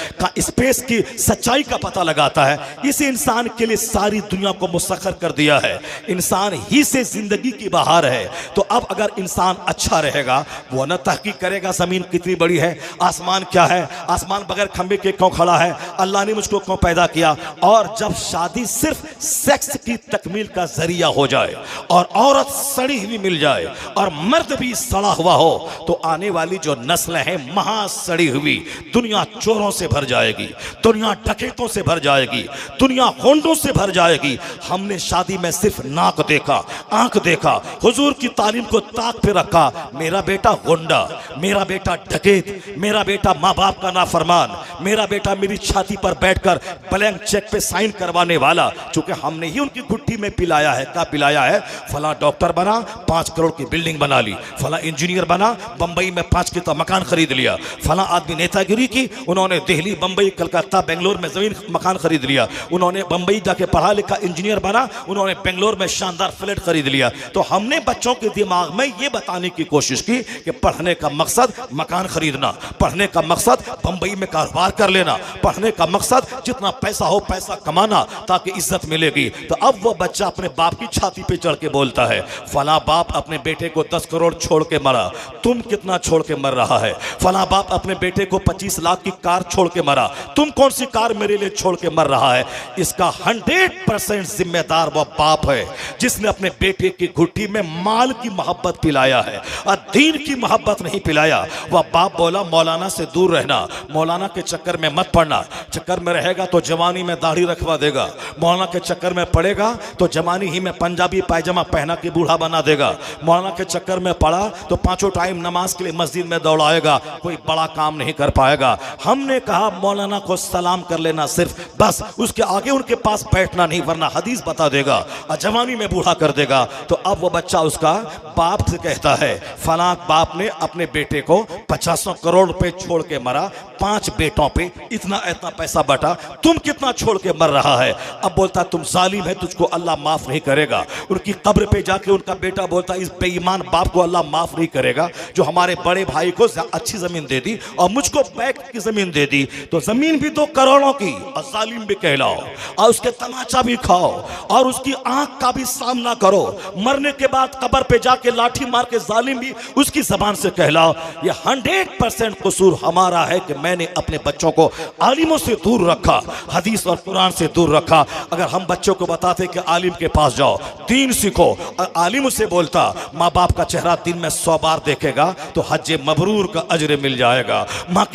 स्पेस की सच्चाई का पता लगाता है। इसी इंसान के लिए सारी दुनिया को मुसख्खर कर दिया है। इंसान ही से जिंदगी की बहार है। तो अब अगर इंसान अच्छा रहेगा वो न तहकीक करेगा जमीन कितनी बड़ी है, आसमान क्या है, आसमान बगैर खंबे के क्यों खड़ा है, अल्लाह ने मुझको क्यों पैदा किया। और जब शादी सिर्फ सेक्स की तकमील का जरिया हो जाए और औरत सड़ी हुई मिल जाए और मर्द भी सड़ा हुआ हो तो आने वाली जो नस्लें हैं महा सड़ी हुई, दुनिया चोरों से भर जाएगी, दुनिया डकैतों से भर जाएगी, दुनिया होंडों से भर जाएगी। हमने शादी में सिर्फ नाक देखा, आंख देखा, हुजूर की तालीम को ताक पे रखा। मेरा बेटा होंडा, मेरा बेटा डकैत, मेरा बेटा माँ बाप का नाफरमान, मेरा बेटा मेरी छाती पर बैठकर ब्लैंक चेक पे साइन करवाने वाला। चूंकि हमने ही उनकी गुट्ठी में पिलाया है, क्या पिलाया है, फला डॉक्टर बना 5 करोड़ की बिल्डिंग बना ली, फला इंजीनियर बना बंबई में 5 किता मकान खरीद लिया, फला आदमी नेतागिरी की, उन्होंने दिल्ली, बंबई, कलकत्ता, बेंगलोर में जमीन मकान खरीद लिया, उन्होंने बंबई जाके पढ़ा लिखा इंजीनियर बना, उन्होंने बेंगलोर में शानदार फ्लैट खरीद लिया। तो हमने बच्चों के दिमाग में ये बताने की कोशिश की कि पढ़ने का मकसद मकान खरीदना, पढ़ने का मकसद बंबई में कारोबार कर लेना, पढ़ने का मकसद जितना पैसा हो पैसा कमाना ताकि इज्जत इज्जत मिलेगी। तो अब वो बच्चा अपने बाप की छाती पे चढ़ के बोलता है, फला बाप अपने बेटे को 10 करोड़ छोड़ के मरा, तुम कितना छोड़ के मर रहा है? फला बाप अपने बेटे को 25 लाख की कार छोड़ के मरा, तुम कौन सी कार मेरे लिए छोड़ के मर रहा है? इसका 100% जिम्मेदार वह बाप है जिसने अपने बेटे की घुट्टी में माल की मोहब्बत पिलाया है और दीन की मोहब्बत नहीं पिलाया। वह बाप बोला, मौलाना से दूर रहना, मौलाना के चक्कर में मत पड़ना, चक्कर में रहेगा तो जवानी में दाढ़ी रखवा देगा, मौलाना के चक्कर में पड़ेगा तो जवानी ही में पंजाबी पायजामा पहना के बूढ़ा बना देगा, मौलाना के चक्कर में पड़ा तो 5 टाइम नमाज के लिए मस्जिद में दौड़ाएगा, कोई बड़ा काम नहीं कर पाएगा। हमने कहा मौलाना को सलाम कर लेना सिर्फ, बस उसके आगे उनके पास बैठना नहीं, वरना हदीस बता देगा और जवानी में बूढ़ा कर देगा। तो अब वो बच्चा उसका बाप से कहता है, फला बाप ने अपने बेटे को 50 करोड़ रुपए छोड़ के मरा, 5 बेटों पे इतना इतना पैसा बटा, तुम कितना छोड़ के मर रहा है? अब बोलता तुम जालिम है, तुझको अल्लाह माफ नहीं करेगा। उनकी कब्र पे जाके उनका बेटा बोलता इस बेईमान बाप को अल्लाह माफ नहीं करेगा जो हमारे बड़े भाई को अच्छी जमीन दे दी और मुझको बैक की जमीन दे दी। तो जमीन भी 2 करोड़ों की और जालिम भी कहलाओ और उसके तमाचा भी खाओ और उसकी आंख का भी सामना करो, मरने के बाद कब्र पे जाके लाठी मार के जालिम भी उसकी जबान से कहलाओ। ये 100% कसूर हमारा है कि मैंने अपने बच्चों को आलिमों से दूर रखा, हदीस और कुरान से दूर रखा। अगर हम बच्चों को बताते कि आलिम के पास जाओ, दीन सीखो, और आलिम से बोलता माँ बाप का चेहरा दिन में 100 बार देखेगा तो हज मबरूर का अजर मिल जाएगा, माँ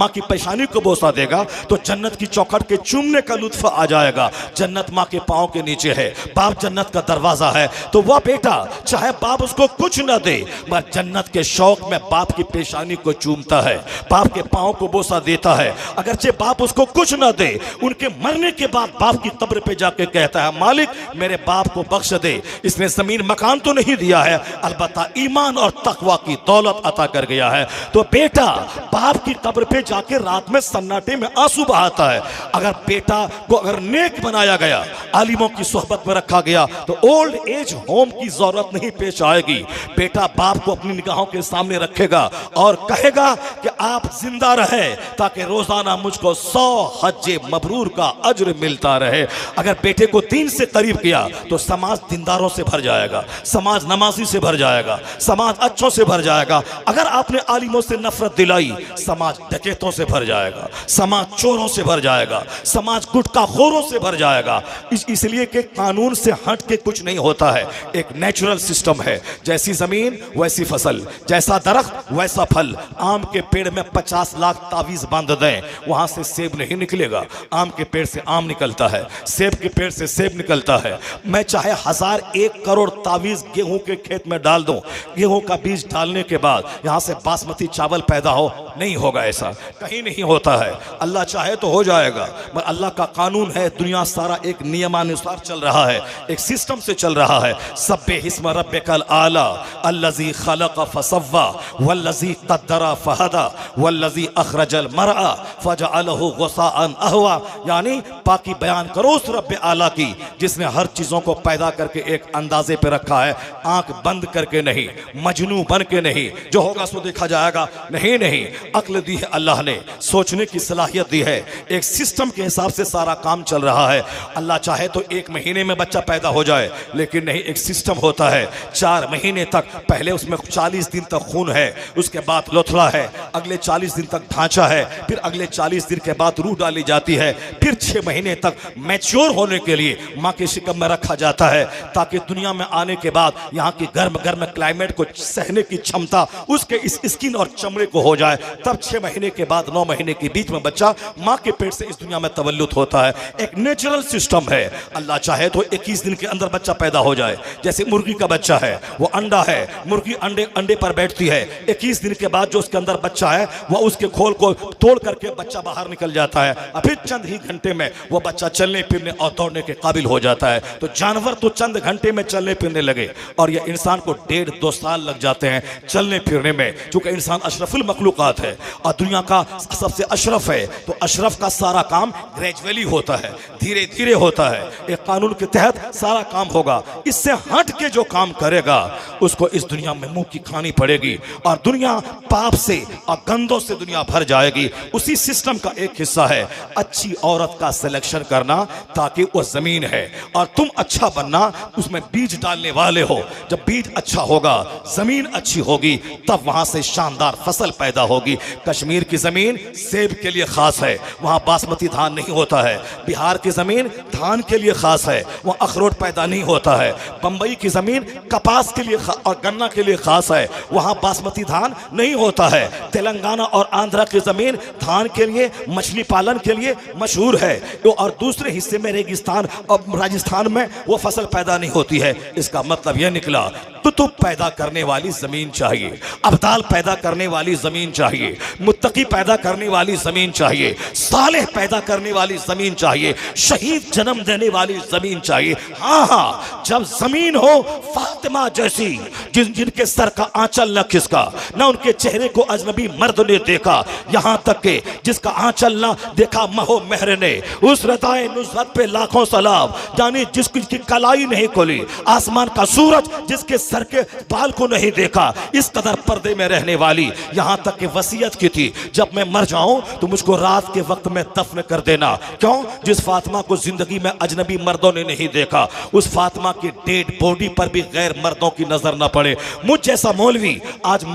की पेशानी को बोसा देगा तो जन्नत की चौखट के चूमने का लुत्फ आ जाएगा। जन्नत माँ के पाँव के नीचे है, बाप जन्नत का दरवाजा है। तो वह बेटा चाहे बाप उसको कुछ न दे मगर जन्नत के शौक में बाप की पेशानी को चूमता है, बाप के पाँव को बोसा देता है। अगरचे बाप उसको कुछ न दे, उनके मरने के बाद बाप की कब्र पे जाके कहता है मालिक मेरे बाप को बख्श दे, इसने जमीन मकान तो नहीं दिया है, अलबत्ता ईमान और तकवा की दौलत अता कर गया है। तो बेटा बाप की कब्र पे जाके रात में सन्नाटे में आंसू बहाता है। अगर बेटा को अगर नेक बनाया गया, आलिमों की सोहबत में रखा गया तो ओल्ड एज होम की जरूरत नहीं पेश आएगी। बेटा बाप को अपनी निगाहों के सामने रखेगा और कहेगा कि आप जिंदा रहे ताकि रोजाना मुझको 100 हज मबरूर का अज्र मिलता रहे। अगर बेटे को दीन से करीब किया तो समाज दीनदारों से भर जाएगा, समाज नमाजी से भर जाएगा, समाज अच्छों से भर जाएगा। अगर आपने आलिमों से नफरत दिलाई, समाज डकैतों से भर जाएगा, समाज चोरों से भर जाएगा, समाज गुटखाखोरों से भर जाएगा। इसलिए कि कानून से हट के कुछ नहीं होता है, एक नेचुरल सिस्टम है। जैसी जमीन वैसी फसल, जैसा दरख्त वैसा फल। आम के पेड़ में 50 लाख तावीज बांध दें, वहां से सेब नहीं निकलेगा। आम के पेड़ से आम निकलता है, सेब के पेड़ से सेब निकलता है। मैं चाहे 1001 करोड़ तावीज गेहूं के खेत में डाल दूं, गेहूं का बीज डालने के बाद यहां से बासमती चावल पैदा हो, नहीं होगा, ऐसा कहीं नहीं होता है। अल्लाह चाहे तो हो जाएगा, मगर अल्लाह का कानून है। दुनिया सारा एक नियमानुसार चल रहा है, एक सिस्टम से चल रहा है। सब्बे हिस्म रब्बिकल आला अल्लज़ी खलक़ फसव्वा वल्लज़ी क़द्दरा फहदा वल्लज़ी अखरजल मरआ फजअलहु गुसाअन अहवा। यानी पाकी बयान करो उस रब्बे आला की जिसने हर चीजों को पैदा करके एक अंदाजे पे रखा है, आंख बंद करके नहीं, मजनू बन के नहीं, जो होगा सो देखा जाएगा, नहीं नहीं। अक्ल दी है अल्लाह ने, सोचने की सलाहियत दी है, एक सिस्टम के हिसाब से सारा काम चल रहा है। अल्लाह चाहे तो 1 महीने में बच्चा पैदा हो जाए, लेकिन नहीं, एक सिस्टम होता है। 4 महीने तक, पहले उसमें 40 दिन तक खून है, उसके बाद लोथड़ा है, अगले 40 दिन तक ढांचा है, फिर अगले 40 दिन के बाद रूह डाली जाती है, फिर 6 महीने तक मैच्योर होने के लिए माँ के शिकम में रखा जाता है ताकि दुनिया में आने के बाद यहाँ की गर्म गर्म क्लाइमेट को सहने की क्षमता उसके इस स्किन और चमड़े को हो जाए। तब 6 महीने के बाद 9 महीने के बीच में बच्चा माँ के पेट से इस दुनिया में तवल्लुद होता है। एक नेचुरल सिस्टम है। अल्लाह चाहे तो 21 दिन के अंदर बच्चा पैदा हो जाए। जैसे मुर्गी का बच्चा है, वो अंडा है, मुर्गी अंडे पर बैठती है, 21 दिन के बाद जो उसके अंदर बच्चा है वह उसके खोल को तोड़ करके बच्चा बाहर निकल जाता है और फिर चंद ही घंटे में वो बच्चा चलने फिरने और दौड़ने के काबिल हो जाता है। तो जानवर तो चंद घंटे में चलने फिरने लगे और ये इंसान को 1.5-2 साल लग जाते हैं चलने फिरने में, क्योंकि इंसान अशरफुल मखलूकात है और दुनिया का सबसे अशरफ है। तो अशरफ का सारा काम ग्रेजुअली होता है, धीरे धीरे होता है, एक कानून के तहत सारा काम होगा। इससे हट के जो काम करेगा उसको इस दुनिया में मुंह की खानी पड़ेगी और दुनिया पाप से और गंदों से दुनिया भर जाएगी। उसी सिस्टम का एक हिस्सा है अच्छी औरत का सिलेक्शन करना, ताकि वो जमीन है और तुम अच्छा बनना, उसमें बीज डालने वाले हो। जब बीज अच्छा होगा, जमीन अच्छी होगी, तब वहां से शानदार फसल पैदा होगी। कश्मीर की जमीन सेब के लिए खास है, वहां बासमती धान नहीं होता है। बिहार की जमीन धान के लिए खास है, वहां अखरोट पैदा नहीं होता है। बंबई की जमीन कपास के लिए और गन्ना के लिए खास है, वहां बासमती धान नहीं होता है। तेलंगाना और आंध्रा की जमीन धान के लिए, मछली पालन के लिए मशहूर है, तो और दूसरे हिस्से में रेगिस्तान और राजस्थान में वो फसल पैदा नहीं होती है। इसका मतलब यह निकला तो पैदा करने वाली जमीन चाहिए, अब्दाल पैदा करने वाली जमीन चाहिए, मुत्तकी पैदा करने वाली जमीन चाहिए, सालेह पैदा करने वाली जमीन चाहिए, शहीद जन्म देने वाली जमीन चाहिए। हाँ, जब जमीन हो फातिमा जैसी, जिनके सर का आंचल न खिसका, न उनके चेहरे को अजनबी मर्द ने देखा, यहां तक के जिसका आंचल न देखा महो मेहर ने, उस रताए नुसरत पे लाखों सलाम, यानी जिसकी कलाई नहीं खोली, आसमान का सूरज जिसके सर के बाल को नहीं देखा, इस कदर पर्दे में रहने वाली, यहां तक कि वसीयत की थी, जब मैं मर जाऊं तो मुझको रात के वक्त में दफन कर देना। क्यों? जिस फातिमा को जिंदगी में अजनबी मर्दों ने नहीं देखा, उस फातिमा की डेड बॉडी पर भी गैर मर्दों की नजर न पड़े। मुझ जैसा मौलवी आज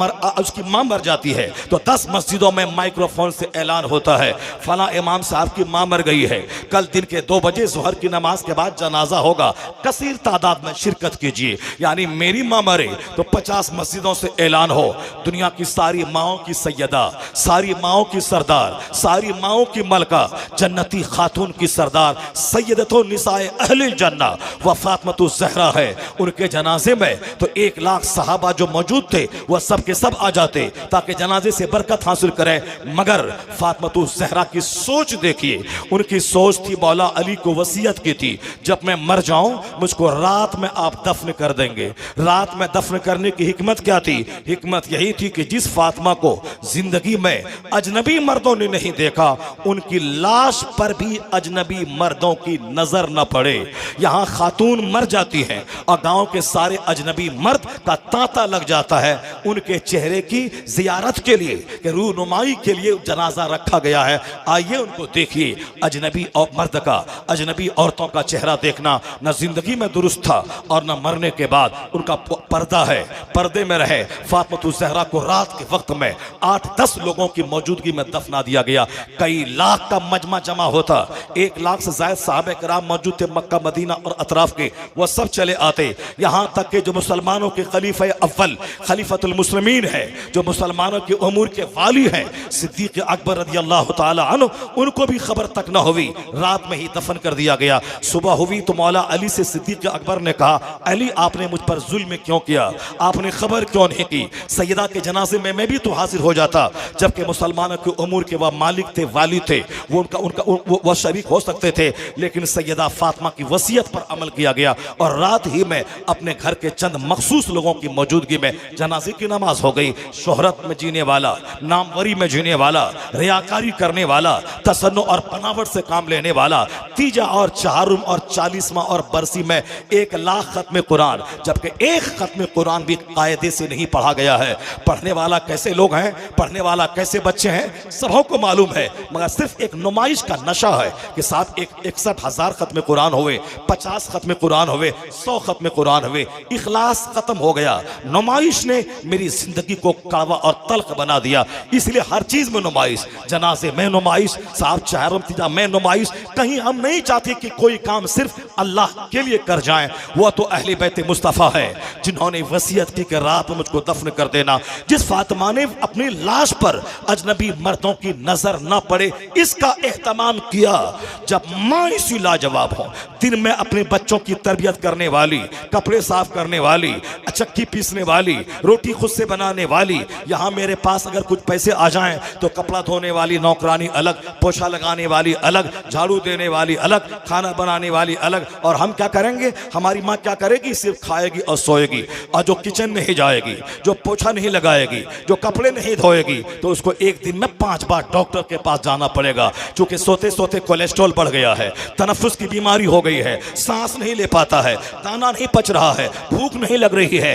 उसकी मां मर जाती है तो 10 मस्जिदों में माइक्रोफोन से ऐलान होता है, फला इमाम साहब की मां मर गई है, कल दिन के 2 बजे जोहर की नमाज के बाद जनाजा होगा, कसीर तादाद में शिरकत कीजिए। यानी मेरी मां मरे तो 50 मस्जिदों से ऐलान हो, दुनिया की सारी माओं की सैयदा, सारी माओं की सरदार, सारी माओं की मलका, जन्नती खातून की सरदार सैयदतो निसाए अहले जन्ना व फातिमा ज़हरा है। उनके जनाजे में तो 1 लाख सहाबा जो मौजूद थे वह सब के सब आ जाते ताकि जनाजे से बरकत हासिल करें, मगर फातिमा ज़हरा की सोच देखिए, उनकी सोच थी, मौला अली को वसीयत की थी, जब मैं मर जाऊं मुझको रात में आप दफन कर देंगे। रात में दफन करने की हिकमत क्या थी? हिकमत यही थी कि जिस फातिमा को जिंदगी में अजनबी मर्दों ने नहीं देखा, उनकी लाश पर भी अजनबी मर्दों की नजर न पड़े। यहां खातून मर जाती हैं और गांव के सारे अजनबी मर्द का तांता लग जाता है उनके चेहरे की जियारत के लिए, कि रूनुमाई के लिए जनाजा रखा गया है। आइए उनको देखिए। अजनबी और मर्द का, अजनबी औरतों का चेहरा देखना न जिंदगी में दुरुस्त था और न मरने के बाद उनका पर्दा है, पर्दे में रहे। फातिमा ज़हरा को रात के वक्त में 8-10 लोगों की मौजूदगी में दफना दिया गया। कई लाख का मजमा जमा होता, 1 लाख से ज्यादा सहाबे किराम मौजूद थे मक्का मदीना और अतराफ के, वह सब चले आते। यहां तक कि जो मुसलमानों के खलीफा अव्वल खलीफतुल मुस्लिमीन है, जो मुसलमानों के उमूर के वाली हैं, सिद्दीक अकबर रज़ी अल्लाह तआला अन्हु, उनको भी खबर तक न हुई, रात में ही दफन कर दिया गया। सुबह हुई तो मौला अली से सिद्दीक अकबर ने कहा, अली आपने मुझ पर जुल्म क्यों किया, आपने खबर क्यों नहीं की? सैयदा के जनाजे में मैं भी तो हाजिर हो जाता, जबकि मुसलमानों के उमूर के वह मालिक थे, वाली थे, वो शरीक हो सकते थे, लेकिन सैयदा फातिमा की वसीयत पर अमल किया गया और रात ही में अपने घर के चंद मखसूस लोगों की मौजूदगी में जनाजे की नमाज हो गई। शोहरत में जीने वाला, नामवरी में जीने वाला, रियाकारी करने वाला, तसन्नु और बनावट से काम लेने वाला, तीजा और चहारुम और 40वां और बरसी में 1 लाख खत्म कुरान, जबकि 1 खत्म कुरान भी कायदे से नहीं पढ़ा गया है। पढ़ने वाला कैसे लोग हैं, पढ़ने वाला कैसे बच्चे हैं, सबों को मालूम है, मगर सिर्फ एक नुमाइश का नशा है कि साथ 61,000 खत्म कुरान हुए, 50 खत्म कुरान हुए, 100 खत्म कुरान हुए, इखलास खत्म हो गया। नुमाइश ने मेरी जिंदगी को कड़वा और तल्ख बना दिया, इसलिए हर चीज में नुमाइश, जनाजे में नुमाइश, साहब चहरम तीजा में नुमाइश। कहीं हम नहीं चाहते कि कोई काम सिर्फ अल्लाह के लिए कर जाए। वह तो अहले बैत मुस्तफ़ा है जिन्होंने वसीयत की कि रात में मुझको दफन कर देना। जिस फातिमा ने अपनी लाश पर अजनबी मर्दों की नजर ना पड़े, इसका एहतमाम किया। जब माँ इसी लाजवाब हो, दिन में अपने बच्चों की तरबियत करने वाली, कपड़े साफ करने वाली, चक्की पीसने वाली, रोटी खुद से बनाने वाली, यहाँ मेरे पास अगर कुछ पैसे आ जाएं तो कपड़ा धोने वाली नौकरानी अलग, पोछा लगाने वाली अलग, झाड़ू देने वाली अलग, खाना बनाने वाली अलग। और हम क्या करेंगे? हमारी माँ क्या करेगी? सिर्फ खाएगी और सोएगी, और जो किचन नहीं जाएगी, जो पोछा नहीं लगाएगी, जो कपड़े नहीं धोएगी, तो उसको एक दिन में 5 बार डॉक्टर के पास जाना पड़ेगा, क्योंकि सोते सोते कोलेस्ट्रॉल बढ़ गया है, तनफ्फुस की बीमारी हो गई है, सांस नहीं ले पाता है, दाना नहीं पच रहा है, भूख नहीं लग रही है,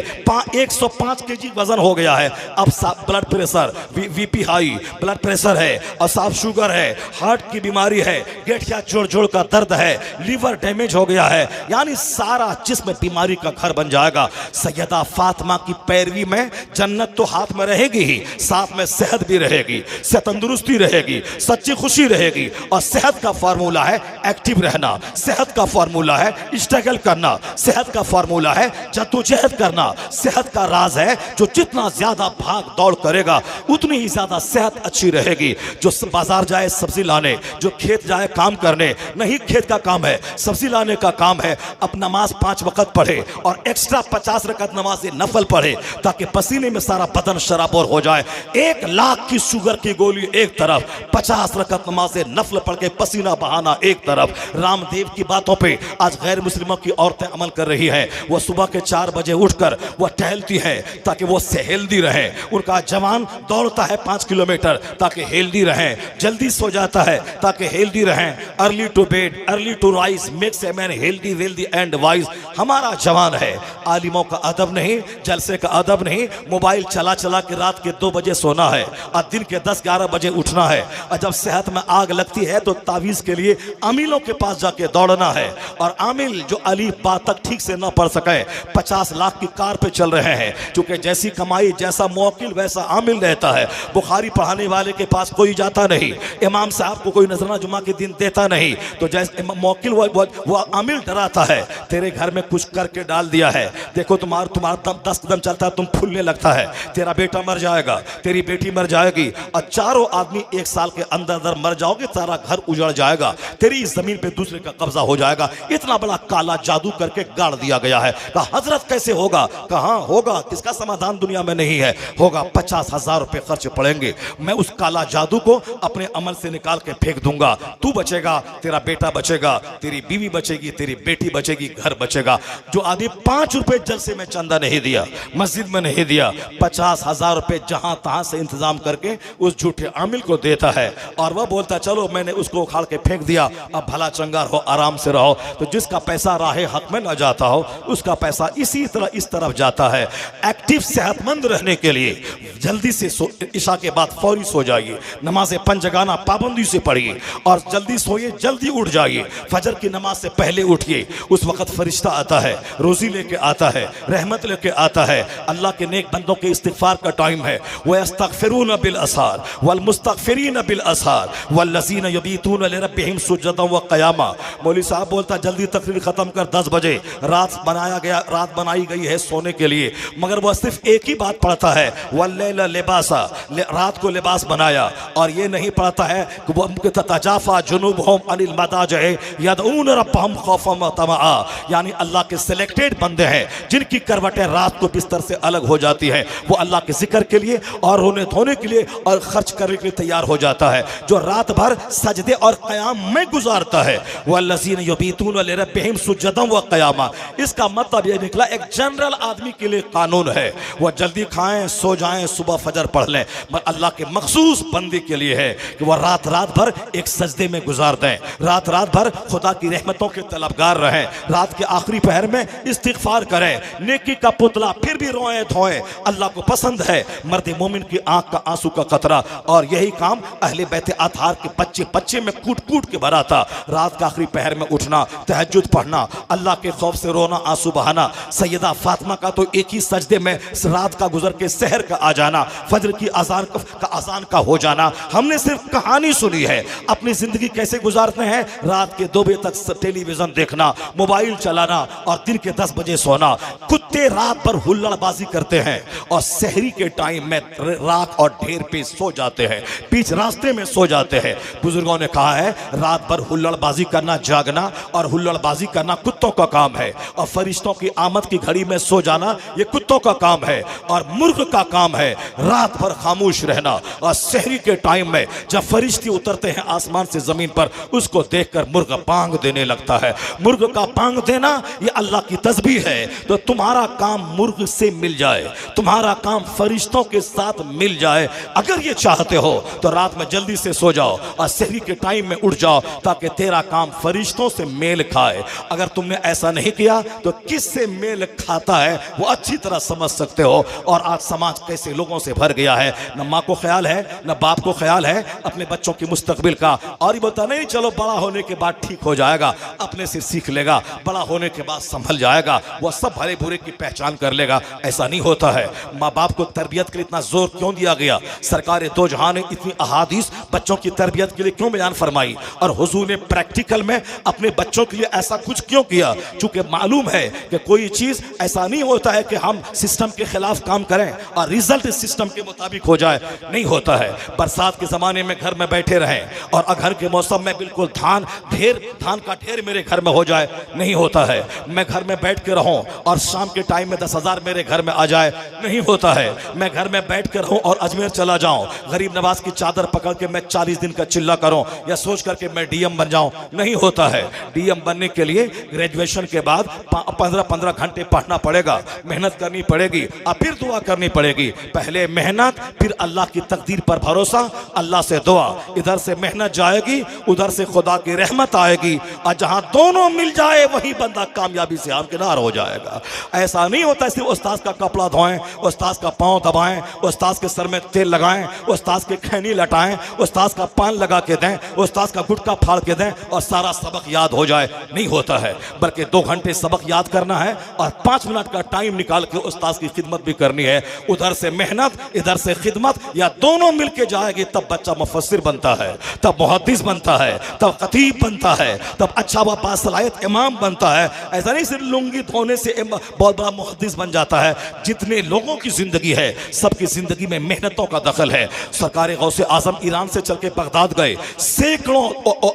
105 kg वजन हो गया है, अब blood pressure, BP high, blood pressure है, और साफ शुगर है, हार्ट की बीमारी है, गठिया जोड़ जोड़ का दर्द है, लीवर डैमेज हो गया है, यानी सारा जिस्म बीमारी का घर बन जाएगा। सैयदा फातिमा की पैरवी में जन्नत तो हाथ में रहेगी ही, साथ में सेहत भी रहेगी, से तंदुरुस्ती रहेगी, सच्ची खुशी रहेगी। और सेहत का फार्मूला है एक्टिव रहना, सेहत का फार्मूला है स्ट्रगल करना, सेहत का फार्मूला है जद्दोजहद करना। सेहत का राज है जो जितना ज्यादा भाग दौड़ करेगा उतनी ही ज्यादा सेहत अच्छी रहेगी। जो बाजार जाए सब्जी लाने, जो खेत जाए काम करने, नहीं खेत का काम है सब्जी लाने का काम है, अब नमाज 5 वक्त पढ़े और एक्स्ट्रा 50 रकत नमाज नफल पढ़े, ताकि पसीने में सारा बदन शराबोर हो जाए। 1 लाख की शुगर की गोली एक तरफ, 50 रकत नमाज नफल पढ़ के पसीना बहाना एक तरफ। रामदेव की बातों पे आज गैर मुस्लिमों की औरतें अमल कर रही हैं। वो सुबह के 4 बजे उठकर वो टहलती है ताकि वो हेल्दी रहे। उनका जवान दौड़ता है 5 किलोमीटर ताकि हेल्दी रहे, जल्दी सो जाता है ताकि हेल्दी रहे। Early to bed early to rise makes a man healthy wealthy and wise. हमारा जवान है, आलिमों का अदब नहीं, जलसे का अदब नहीं, मोबाइल चला चला के रात के 2 बजे सोना है और दिन के 10-11 बजे उठना है। और जब सेहत में आग लगती है तो तावीज़ के लिए आमिलों के पास जाके दौड़ना है। और आमिल जो अली बा तक ठीक से ना पढ़ सके, 50 लाख की कार पे चल रहे हैं, क्योंकि जैसी कमाई जैसा मौकिल वैसा आमिल रहता है। बुखारी पढ़ाने वाले के पास कोई जाता नहीं, इमाम साहब को कोई नजराना जुमा के दिन देता नहीं, तो जैसे मौकिल वो आमिल डराता है, तेरे घर में कुछ करके डाल दिया है, देखो तुम्हारा दम 10 कदम चलता है तुम फूलने लगता है, तेरा बेटा मर जाएगा, तेरी बेटी मर जाएगी, और चारों आदमी 1 साल के अंदर अंदर मर जाओगे, सारा घर उजड़ जाएगा, तेरी इस जमीन पे दूसरे का कब्जा हो जाएगा। इतना बड़ा काला जादू करके गाड़ दिया गया है। कहा हजरत कैसे होगा? कहां होगा, किसका समाधान दुनिया में नहीं है, होगा 50,000 रुपए खर्च पड़ेंगे, मैं उस काला जादू को अपने अमल से निकाल के फेंक दूंगा, तू बचेगा, तेरा बेटा बचेगा, तेरी बीवी बचेगी, तेरी बेटी बचेगी, घर बचेगा। जो आदमी 5 रुपए जलसे में चंदा नहीं दिया, मस्जिद में नहीं दिया, 50,000 रुपए जहां तहां से इंतजाम करके उस झूठे आमिल को देता है, और वह बोलता चलो मैंने उसको उखाड़ के फेंक दिया, अब भला चंगा रहो, आराम से रहो। तो जिसका पैसा राहे हक में न जाता हो, उसका पैसा इसी तरह इस तरफ जाता है। एक्टिव सेहतमंद रहने के लिए जल्दी से इशा के बाद फौरी सो जाइए, नमाज़ें 5 जगाना पाबंदी से पढ़िए, और जल्दी सोइए, जल्दी उठ जाइए। फजर की नमाज से पहले उठिए, उस वक्त फरिश्ता आता है, रोजी लेके आता है, रहमत लेके आता है। अल्लाह के नेक बंदों के इस्तिगफार का टाइम है। वयस्तगफिरून बिल असहार वल मुस्तगफिरीन बिल असहार वल्लज़ीन यबीतून लिरब्बिहिम सुजदन व क़यामा। मौलवी साहब बोलता जल्दी तकरीर खत्म कर, 10 बजे रात बनाई गई है सोने के लिए, मगर वह सिर्फ एक ही बात पढ़ता है, वल्लैल लिबासा, रात को लिबास बनाया, और ये नहीं पढ़ता है कि वो तताजाफा जुनूबहुम अनिल मदाजिअ यदऊन रब्बहुम खौफन व तमआ, यानी अल्लाह के सिलेक्टेड बंदे हैं जिनकी करवटें रात को बिस्तर से अलग हो जाती हैं। वो अल्लाह के जिक्र के लिए और रोने धोने के लिए और खर्च करने के लिए तैयार हो जाता है। जो रात भर सजदे और क़याम में गुजारता है, वल्लज़ीन यबीतून लिरब्बिहिम सुजदन व क़यामा, इसका मतलब ये निकला एक जनरल आदमी के लिए कानून है, वह जल्दी खाएं, सो जाएं, सुबह फजर पढ़ लें। मगर अल्लाह के मखसूस बंदे के लिए है कि वह रात भर एक सजदे में गुजार दें, रात भर खुदा की रहमतों के तलबगार रहें, रात के आखिरी पहर में इस्तिगफार करें, नेकी का पुतला फिर भी रोएं धोएं। अल्लाह को पसंद है मर्द मोमिन की आंख का आंसू का कतरा, और यही काम अहले बैत अतहार के बच्चे में कूट कूट के भरा था। रात का आखिरी पहर में उठना, तहज्जुद पढ़ना, अल्लाह के खौफ से रोना, आंसू बहाना। सैयदा फातिमा का तो एक ही सजदे में रात का गुजर के सहर का आ जाना, फजर की अजान का हो जाना। हमने सिर्फ कहानी सुनी है, अपनी जिंदगी कैसे गुजारते हैं, रात के 2 बजे तक टेलीविजन देखना, मोबाइल चलाना, और दिन के 10 बजे सोना। कुत्ते रात भर हुल्लड़बाजी करते हैं और सहरी के टाइम में राख और ढेर पे सो जाते हैं, बीच रास्ते में सो जाते हैं। बुजुर्गों ने कहा है रात भर हुल्लड़बाजी करना, जागना और हुल्लड़बाजी करना कुत्तों का काम है, और फरिश्तों की आमद की घड़ी में सो जाना ये कुत्तों का काम है और मुर्ग का काम है। रात भर खामोश रहना, और सहरी के टाइम में जब फरिश्ते उतरते हैं आसमान से जमीन पर, उसको देखकर मुर्ग पांग देने लगता है। मुर्ग का पांग देना ये अल्लाह की तस्बीह है। तो तुम्हारा काम मुर्ग से मिल जाए, तुम्हारा काम फरिश्तों के साथ मिल जाए। अगर ये चाहते हो तो रात में जल्दी से सो जाओ और सहरी के टाइम में उठ जाओ, ताकि तेरा काम फरिश्तों से मेल खाए। अगर तुमने ऐसा नहीं किया तो किससे मेल खाता है वो अच्छी तरह समझ सकते हो। और आज समाज कैसे लोगों से भर गया है, न माँ को ख्याल है न बाप को ख्याल है अपने बच्चों की मुस्तकबिल का। और ये बता नहीं चलो बड़ा होने के बाद ठीक हो जाएगा, अपने से सीख लेगा, बड़ा होने के बाद संभल जाएगा, वह सब भले बुरे की पहचान कर लेगा। ऐसा नहीं होता है। माँ बाप को तरबियत के लिए इतना जोर क्यों दिया गया? सरकार दो जहां ने इतनी अहादीस बच्चों की तरबियत के लिए क्यों बयान फरमाई? और हुजूर ने प्रैक्टिकल में अपने बच्चों के लिए ऐसा कुछ क्यों किया? चूंकि मालूम है कि कोई चीज ऐसा नहीं होता है कि हम सिस्टम के खिलाफ काम करें और रिजल्ट सिस्टम के मुताबिक हो जाए, नहीं होता है। बरसात के जमाने में घर में बैठे रहें और अगर के मौसम में बिल्कुल धान का ढेर मेरे घर में हो जाए, नहीं होता है। मैं घर में बैठ के रहूं और शाम के टाइम में 10,000 मेरे घर में आ जाए, नहीं होता है। मैं घर में बैठ कर रहूं और अजमेर चला जाऊं, गरीब नवाज की चादर पकड़ के मैं 40 दिन का चिल्ला करूं या सोच करके मैं डीएम बन जाऊं, नहीं होता है। डीएम बनने के लिए ग्रेजुएशन के बाद 15-15 घंटे पढ़ना पड़ेगा, मेहनत करनी पड़ेगी और फिर दुआ करनी पड़ेगी। पहले मेहनत, फिर अल्लाह की तकदीर पर भरोसा, अल्लाह से दुआ। इधर से मेहनत जाएगी, उधर से खुदा की रहमत आएगी, और जहां दोनों मिल जाए वही बंदा कामयाबी से हमकिनार हो जाएगा। ऐसा नहीं होता सिर्फ उस्ताद का कपड़ा धोएं, उस्ताद का पांव दबाएं, उस्ताद के सर में तेल लगाएं, उस्ताद के खैनी लटाएं, उस्ताद का पान लगा के दें, उस्ताद का गुटका फाड़ के दें और सारा सबक याद हो जाए, नहीं होता है। बल्कि 2 घंटे सबक याद करना है और 5 मिनट का टाइम निकाल के उस्ताद की खिदमत भी करनी है। उधर से मेहनत, इधर से खिदमत, या दोनों मिलके जाएगी तब बच्चा मुफस्सिर बनता है, तब मुहद्दिस बनता है, तब खतीब बनता है, तब अच्छा व बासलाहियत इमाम बनता है। ऐसा नहीं सिर्फ लुंगी धोने से बहुत बड़ा मुहद्दिस बन जाता है। जितने लोगों की जिंदगी है, सबकी जिंदगी में मेहनतों का दखल है। सरकार गौसे आजम ईरान से चल के बगदाद गए, सैकड़ों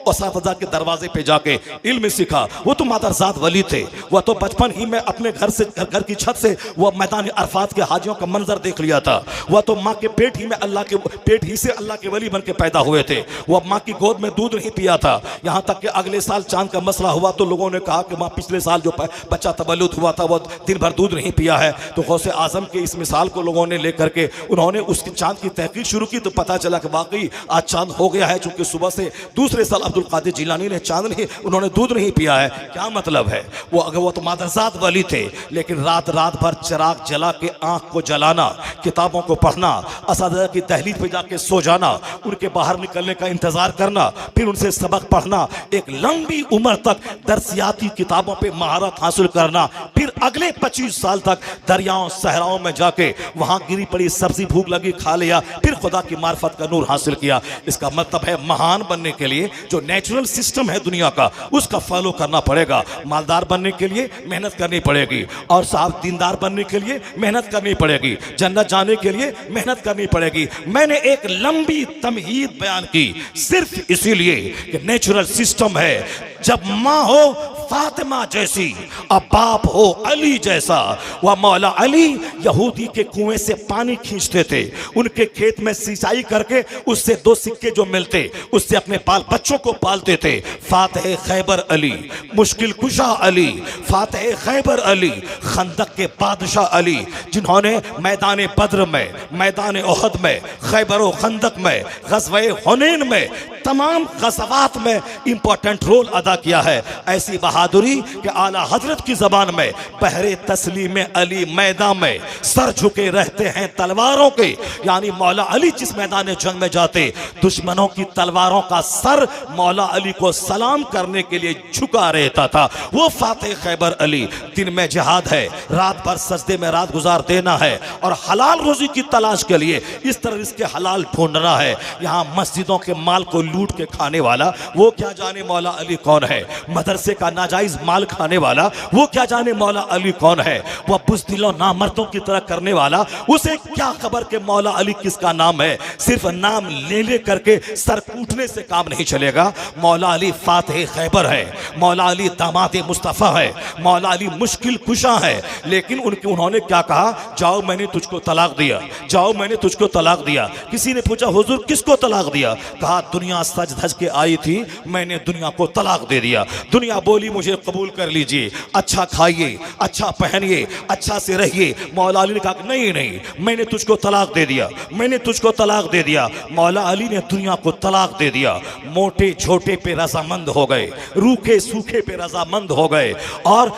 उस्ताद के दरवाजे पे जाके इल्म सीखा। वो तो मादरजात वली थे, वह तो बचपन ही में अपने घर की छत से वह मैदान अरफात के हाजियों का मंजर देख लिया था। वह तो माँ के पेट ही से अल्लाह के वली बन के पैदा हुए थे। वह माँ की गोद में दूध नहीं पिया था, यहाँ तक कि अगले साल चांद का मसला हुआ तो लोगों ने कहा कि माँ पिछले साल जो बच्चा तबल्लुद हुआ था वो दिन भर दूध नहीं पिया है। तो गौसे आजम के इस मिसाल को लोगों ने लेकर के उन्होंने उसकी चांद की तहकीक शुरू की, तो पता चला कि वाकई आज चांद हो गया है। चूंकि सुबह से दूसरे साल अब्दुल कादिर जिलानी ने चांद नहीं, उन्होंने दूध नहीं पिया है। क्या मतलब है? वो तो मादरजात वाली थे, लेकिन रात भर चिराग जला के आंख को जलाना, किताबों को पढ़ना, असातिज़ा की दहलीज पे जाके सो जाना, उनके बाहर निकलने का इंतजार करना, फिर उनसे सबक पढ़ना, एक लंबी उम्र तक दरसियाती किताबों पे महारत हासिल करना, फिर अगले 25 साल तक दरियाओं सहराओं में जाके वहां गिरी पड़ी सब्जी भूख लगी खा लिया, फिर खुदा की मार्फत का नूर हासिल किया। इसका मतलब है महान बनने के लिए जो नेचुरल सिस्टम है दुनिया का, उसका फॉलो करना पड़ेगा। मालदार बनने के लिए मेहनत करनी पड़ेगी, और साहब दीनदार बनने के लिए मेहनत करनी पड़ेगी, जन्नत जाने के लिए मेहनत करनी पड़ेगी। मैंने एक लंबी तमहीद बयान की सिर्फ इसीलिए कि नेचुरल सिस्टम है। जब माँ हो फातिमा जैसी और बाप हो अली जैसा। वह मौला अली यहूदी के कुएं से पानी खींचते थे, उनके खेत में सिंचाई करके उससे 2 सिक्के जो मिलते उससे अपने बाल बच्चों को पालते थे। फातिह खैबर अली, मुश्किल कुशा अली, फातिह खैबर अली, खंदक के बादशाह अली, जिन्होंने मैदान बद्र में, मैदान ओहद में, खैबर व खंदक में, ग़ज़वे हुनैन में, तमाम ग़ज़वात में इंपॉर्टेंट रोल अदा किया है। ऐसी बहादुरी कि आला हजरत की जबान में बहरे तस्लीम अली मैदान में सर झुके रहते हैं तलवारों के, यानी मौला अली जिस मैदान जंग में जाते दुश्मनों की तलवारों का सर मौला अली को सलाम करने के लिए झुका रहता था। वो फातिह खैबर अली। दिन में जिहाद है, रात भर सजदे में रात गुजार देना है और हलाल रोजी की तलाश के लिए इस तरह इसके हलाल ढूंढना है। यहाँ मस्जिदों के माल को लूट के खाने वाला, वो क्या जाने मौला अली कौन है। मदरसे का नाजायज माल खाने वाला, वो क्या जाने मौला अली कौन है। वह बुज़दिलों नामर्दों की तरह करने वाला, उसे क्या खबर के मौला अली किसका नाम है। सिर्फ नाम ले ले करके सर कूटने से काम नहीं चलेगा। मौला अली फातिह खैबर है, मौला अली दामाद मुस्तफ़ा है, मौला अली मुश्किल कुशा है। लेकिन उन्होंने क्या कहा, जाओ मैंने तुझको तलाक दिया, जाओ मैंने तुझको तलाक दिया। किसी ने पूछा हुजूर किसको तलाक दिया। कहा दुनिया सज धज के आई थी, मैंने दुनिया को तलाक दे दिया। दुनिया बोली मुझे कबूल कर लीजिए, अच्छा खाइए, अच्छा पहनिए, अच्छा से रहिए। मौला अली ने कहा नहीं नहीं, मैंने तुझको तलाक दे दिया, मैंने तुझको तलाक दे दिया। मौला अली ने दुनिया को तलाक दे दिया। मोटे छोटे पे रजामंद हो गए, रूखे सूखे पे रजामंद हो गए, और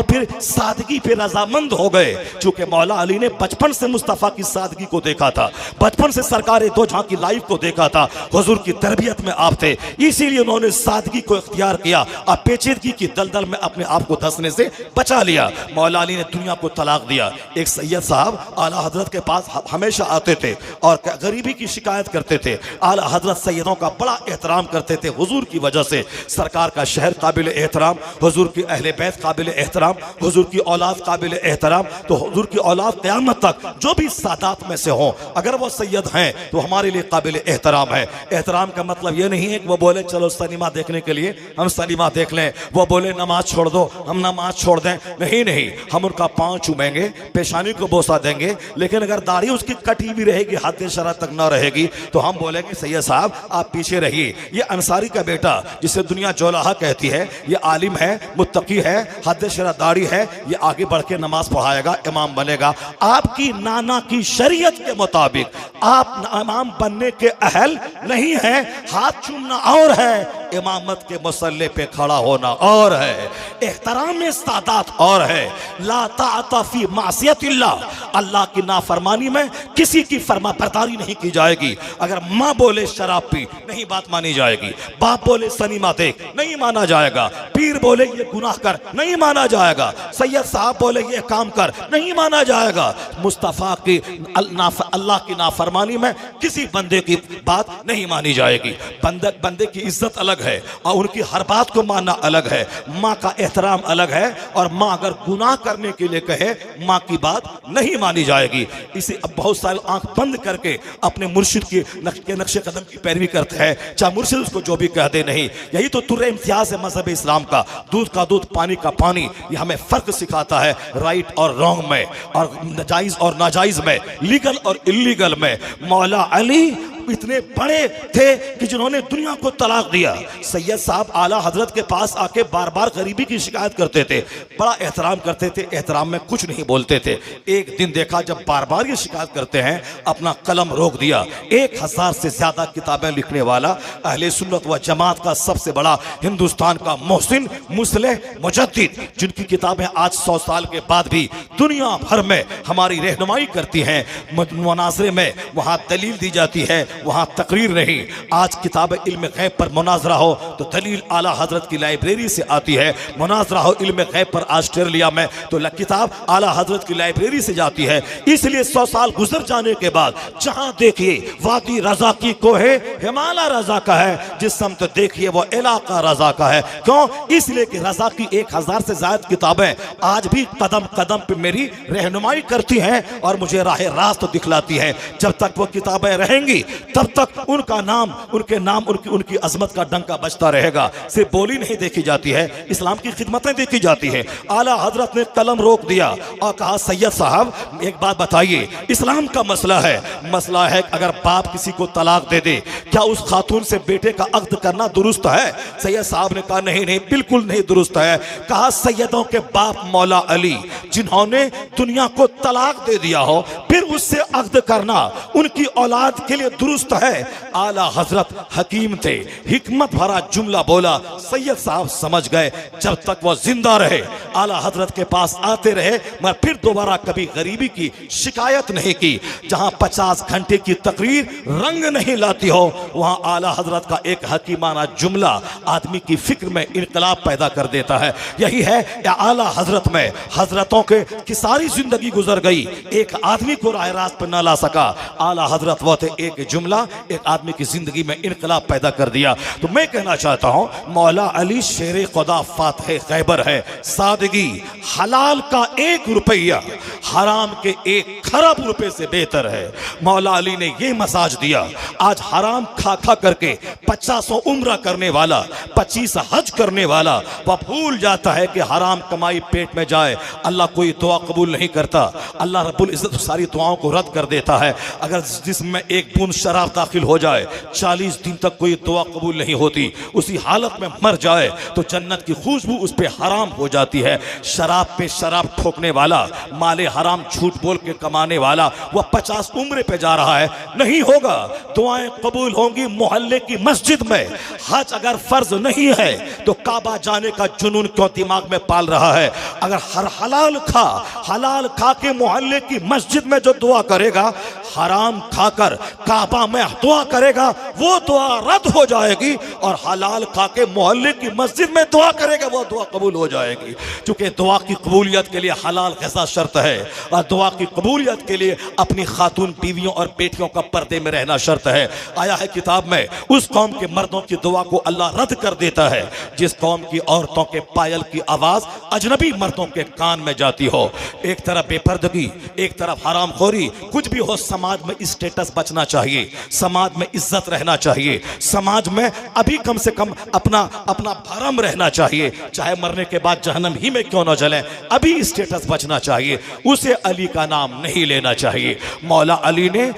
फिर सादगी पे रजामंद हो गए। चूंकि मौला अली ने बचपन से मुस्तफ़ा की सादगी को देखा था, बचपन से सरकार दो जहां की लाइफ को देखा था, हुजूर की तरबियत में आप थे, इसीलिए उन्होंने सादगी को इख्तियार किया और पेचीदगी की दलदल में अपने आप को धंसने से बचा लिया। मौला अली ने दुनिया को तलाक दिया। एक सैयद साहब आला हजरत के पास हमेशा आते थे और गरीबी की शिकायत करते थे। आला हजरत सैयदों का बड़ा एहतराम करते थे हुजूर की वजह से। सरकार का शहर काबिल एहतराम, हुजूर की अहले बैत काबिल एहतराम, हुजूर की औलाद काबिल एहतराम। तो हुजूर की औलाद क़यामत तक जो भी सादात में से हो, अगर वो सैयद हैं तो हमारे लिए काबिल एहतराम है। एहतराम का मतलब ये नहीं है कि वो बोले चलो सिनेमा देखने के लिए हम सिनेमा देख लें, वो बोले नमाज छोड़ दो हम नमाज छोड़ दें। नहीं नहीं, हम उनका पाँव चूमेंगे, पेशानी को बोसा देंगे, लेकिन अगर दाढ़ी उसकी कटी भी रहेगी, हद शरा तक ना रहेगी, तो हम बोलेंगे सैयद साहब आप पीछे रहिए। ये अंसारी का बेटा जिसे दुनिया जोलाहा कहती है, ये आलिम है, मुत्तकी है, हद शरा दाढ़ी है, ये आगे बढ़ के नमाज पढ़ाएगा, इमाम बनेगा। आपकी नाना की शरीयत के मुताबिक आप इमाम बनने के अहल नहीं है। हाथ चूमना और है, इमामत के मुसल्ले पे खड़ा होना और है, एहतराम सादात और है। ला ताअता फी मासियतिल्लाह, अल्लाह की नाफरमानी में किसी की फरमा बरदारी नहीं की जाएगी। अगर माँ बोले शराब पी, नहीं बात मानी जाएगी। बाप बोले सनीमा देख, नहीं माना जाएगा। पीर बोले ये गुनाह कर, नहीं माना जाएगा। सैयद साहब बोले ये काम कर, नहीं माना जाएगा। मुस्तफ़ा की अल्लाह की नाफरमानी में किसी बंदे की बात नहीं मानी जाएगी। बंदे की इज्जत अलग है और उनकी हर बात को मानना अलग है। माँ का एहतराम अलग है, और माँ अगर गुनाह करने के लिए कहे, माँ की बात नहीं मानी जाएगी। इसे अब बहुत सारे आंख बंद करके अपने मुर्शिद के नक्शे कदम की पैरवी करते हैं, चाहे मुर्शिद उसको जो भी कह दे। नहीं, यही तो तुर्रे इम्तियाज है मजहब इस्लाम का। दूध का दूध, पानी का पानी, ये हमें फर्क सिखाता है राइट और रॉन्ग में, और जायज और नाजायज में, लीगल और इलीगल में। मौला अली इतने बड़े थे कि जिन्होंने दुनिया को तलाक दिया। सैयद साहब आला हजरत के पास आके बार बार गरीबी की शिकायत करते थे, बड़ा एहतराम करते थे, एहतराम में कुछ नहीं बोलते थे। एक दिन देखा जब बार बार ये शिकायत करते हैं, अपना कलम रोक दिया। 1000 से ज्यादा किताबें लिखने वाला, अहले सुन्नत व जमात का सबसे बड़ा, हिंदुस्तान का मोहसिन, मुस्लिह, मुजद्दिद, जिनकी किताबें आज 100 साल के बाद भी दुनिया भर में हमारी रहनुमाई करती हैं। मुनाजरे में वहाँ दलील दी जाती है, वहां तकरीर नहीं। आज किताब इल्म गैब पर मुनाजरा हो तो दलील आला हजरत की लाइब्रेरी से आती है। मुनाजरा हो इल्म गैब पर ऑस्ट्रेलिया में तो किताब आला हजरत की लाइब्रेरी से जाती है। इसलिए 100 साल गुजर जाने के बाद जहां देखिए वादी रजा की कोहे हिमालय रजा का है, जिस समत देखिए वो इलाका रजा का है। क्यों? इसलिए कि रजा की 1000 से ज्यादा किताबें आज भी कदम कदम पे मेरी रहनुमाई करती हैं और मुझे राह रास्त दिखलाती हैं। जब तक वो किताबें रहेंगी तब तक उनका नाम, उनके नाम, उनकी अजमत का डंका बजता रहेगा। सिर्फ बोली नहीं देखी जाती है, इस्लाम की खिदमतें देखी जाती है। आला हजरत ने कलम रोक दिया और कहा सैयद साहब एक बात बताइए, इस्लाम का मसला है अगर बाप किसी को तलाक दे दे, क्या उस खातून से बेटे का अक्द करना दुरुस्त है? सैयद साहब ने कहा नहीं नहीं, बिल्कुल नहीं दुरुस्त है। कहा सैयदों के बाप मौला अली, जिन्होंने दुनिया को तलाक दे दिया हो, फिर उससे अक्द करना उनकी औलाद के लिए दुरुस्त है। आला हजरत हकीम थे, हिकमत भरा जुमला बोला, सैयद साहब समझ गए। जब तक वो जिंदा रहे आला हजरत के पास आते रहे, मगर फिर दोबारा कभी गरीबी की शिकायत नहीं की। जहां 50 घंटे की तकरीर रंग नहीं लाती हो, वहां आला हजरत का एक हकीमाना जुमला आदमी की फिक्र में इनकलाब पैदा कर देता है। यही है आला हजरत में, हजरतों की सारी जिंदगी गुजर गई, एक आदमी को राह रास्त पर न ला सका। आला हजरत वो थे, एक जुमला जुमला एक आदमी की जिंदगी में इनकलाब पैदा कर दिया। तो मैं कहना चाहता हूं मौला अली शेर खुदा फातह खैबर है। सादगी, हलाल का 1 रुपया हराम के 1 खरब रुपए से बेहतर है। मौला अली ने यह मसाज दिया। आज हराम खा खा करके 50 उम्र करने वाला, 25 हज करने वाला, वह भूल जाता है कि हराम कमाई पेट में जाए अल्लाह कोई दुआ कबूल नहीं करता। अल्लाह रब्बुल इज्जत सारी दुआओं को रद्द कर देता है। अगर जिसमें 1 बूंद शराब दाखिल हो जाए 40 दिन तक कोई दुआ कबूल नहीं होती, उसी हालत में मर जाए तो जन्नत की खुशबू उस पे हराम हो जाती है। शराब पे शराब ठोकने वाला, माले हराम झूठ बोल के कमाने वाला, वह 50 उम्र पे जा रहा है, नहीं होगा। दुआएं कबूल होंगी मोहल्ले की मस्जिद में। हज अगर फर्ज नहीं है तो काबा जाने का जुनून क्यों दिमाग में पाल रहा है? अगर हर हलाल खा के मोहल्ले की मस्जिद में जो दुआ करेगा, हराम खाकर काबा में दुआ करेगा, वो दुआ रद्द हो जाएगी। और हलाल खा के मोहल्ले की मस्जिद में दुआ करेगा, वो दुआ कबूल हो जाएगी। क्योंकि दुआ की कबूलियत के लिए हलाल ग़िज़ा शर्त है, और दुआ की कबूलियत के लिए अपनी खातून बीवियों और बेटियों का पर्दे में रहना शर्त है। आया है किताब में, उस कौम के मर्दों की दुआ को अल्लाह रद्द कर देता है जिस कौम की औरतों के पायल की आवाज अजनबी मर्दों के कान में जाती हो। एक तरफ बेपर्दगी, एक तरफ हरामखोरी। कुछ भी हो, समाज में स्टेटस बचना चाहिए, समाज में इज्जत रहना चाहिए, समाज में अभी कम से कम अपना भरम रहना चाहिए, चाहे मरने के बाद जहन्नम ही में क्यों न जले, अभी स्टेटस बचना चाहिए। उसे अली का नाम नहीं लेना चाहिए। मौला अली ने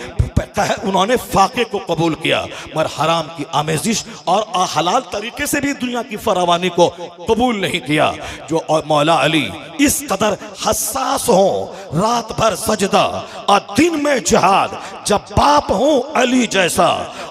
उन्होंने फाके को कबूल किया, मगर हराम की आमेजिश और हलाल तरीके से भी दुनिया की फरावानी को कबूल नहीं किया। जो मौला अली इस कदर हसास हो, रात भर सजदा और दिन में जिहाद, जब बाप हो अली जैसा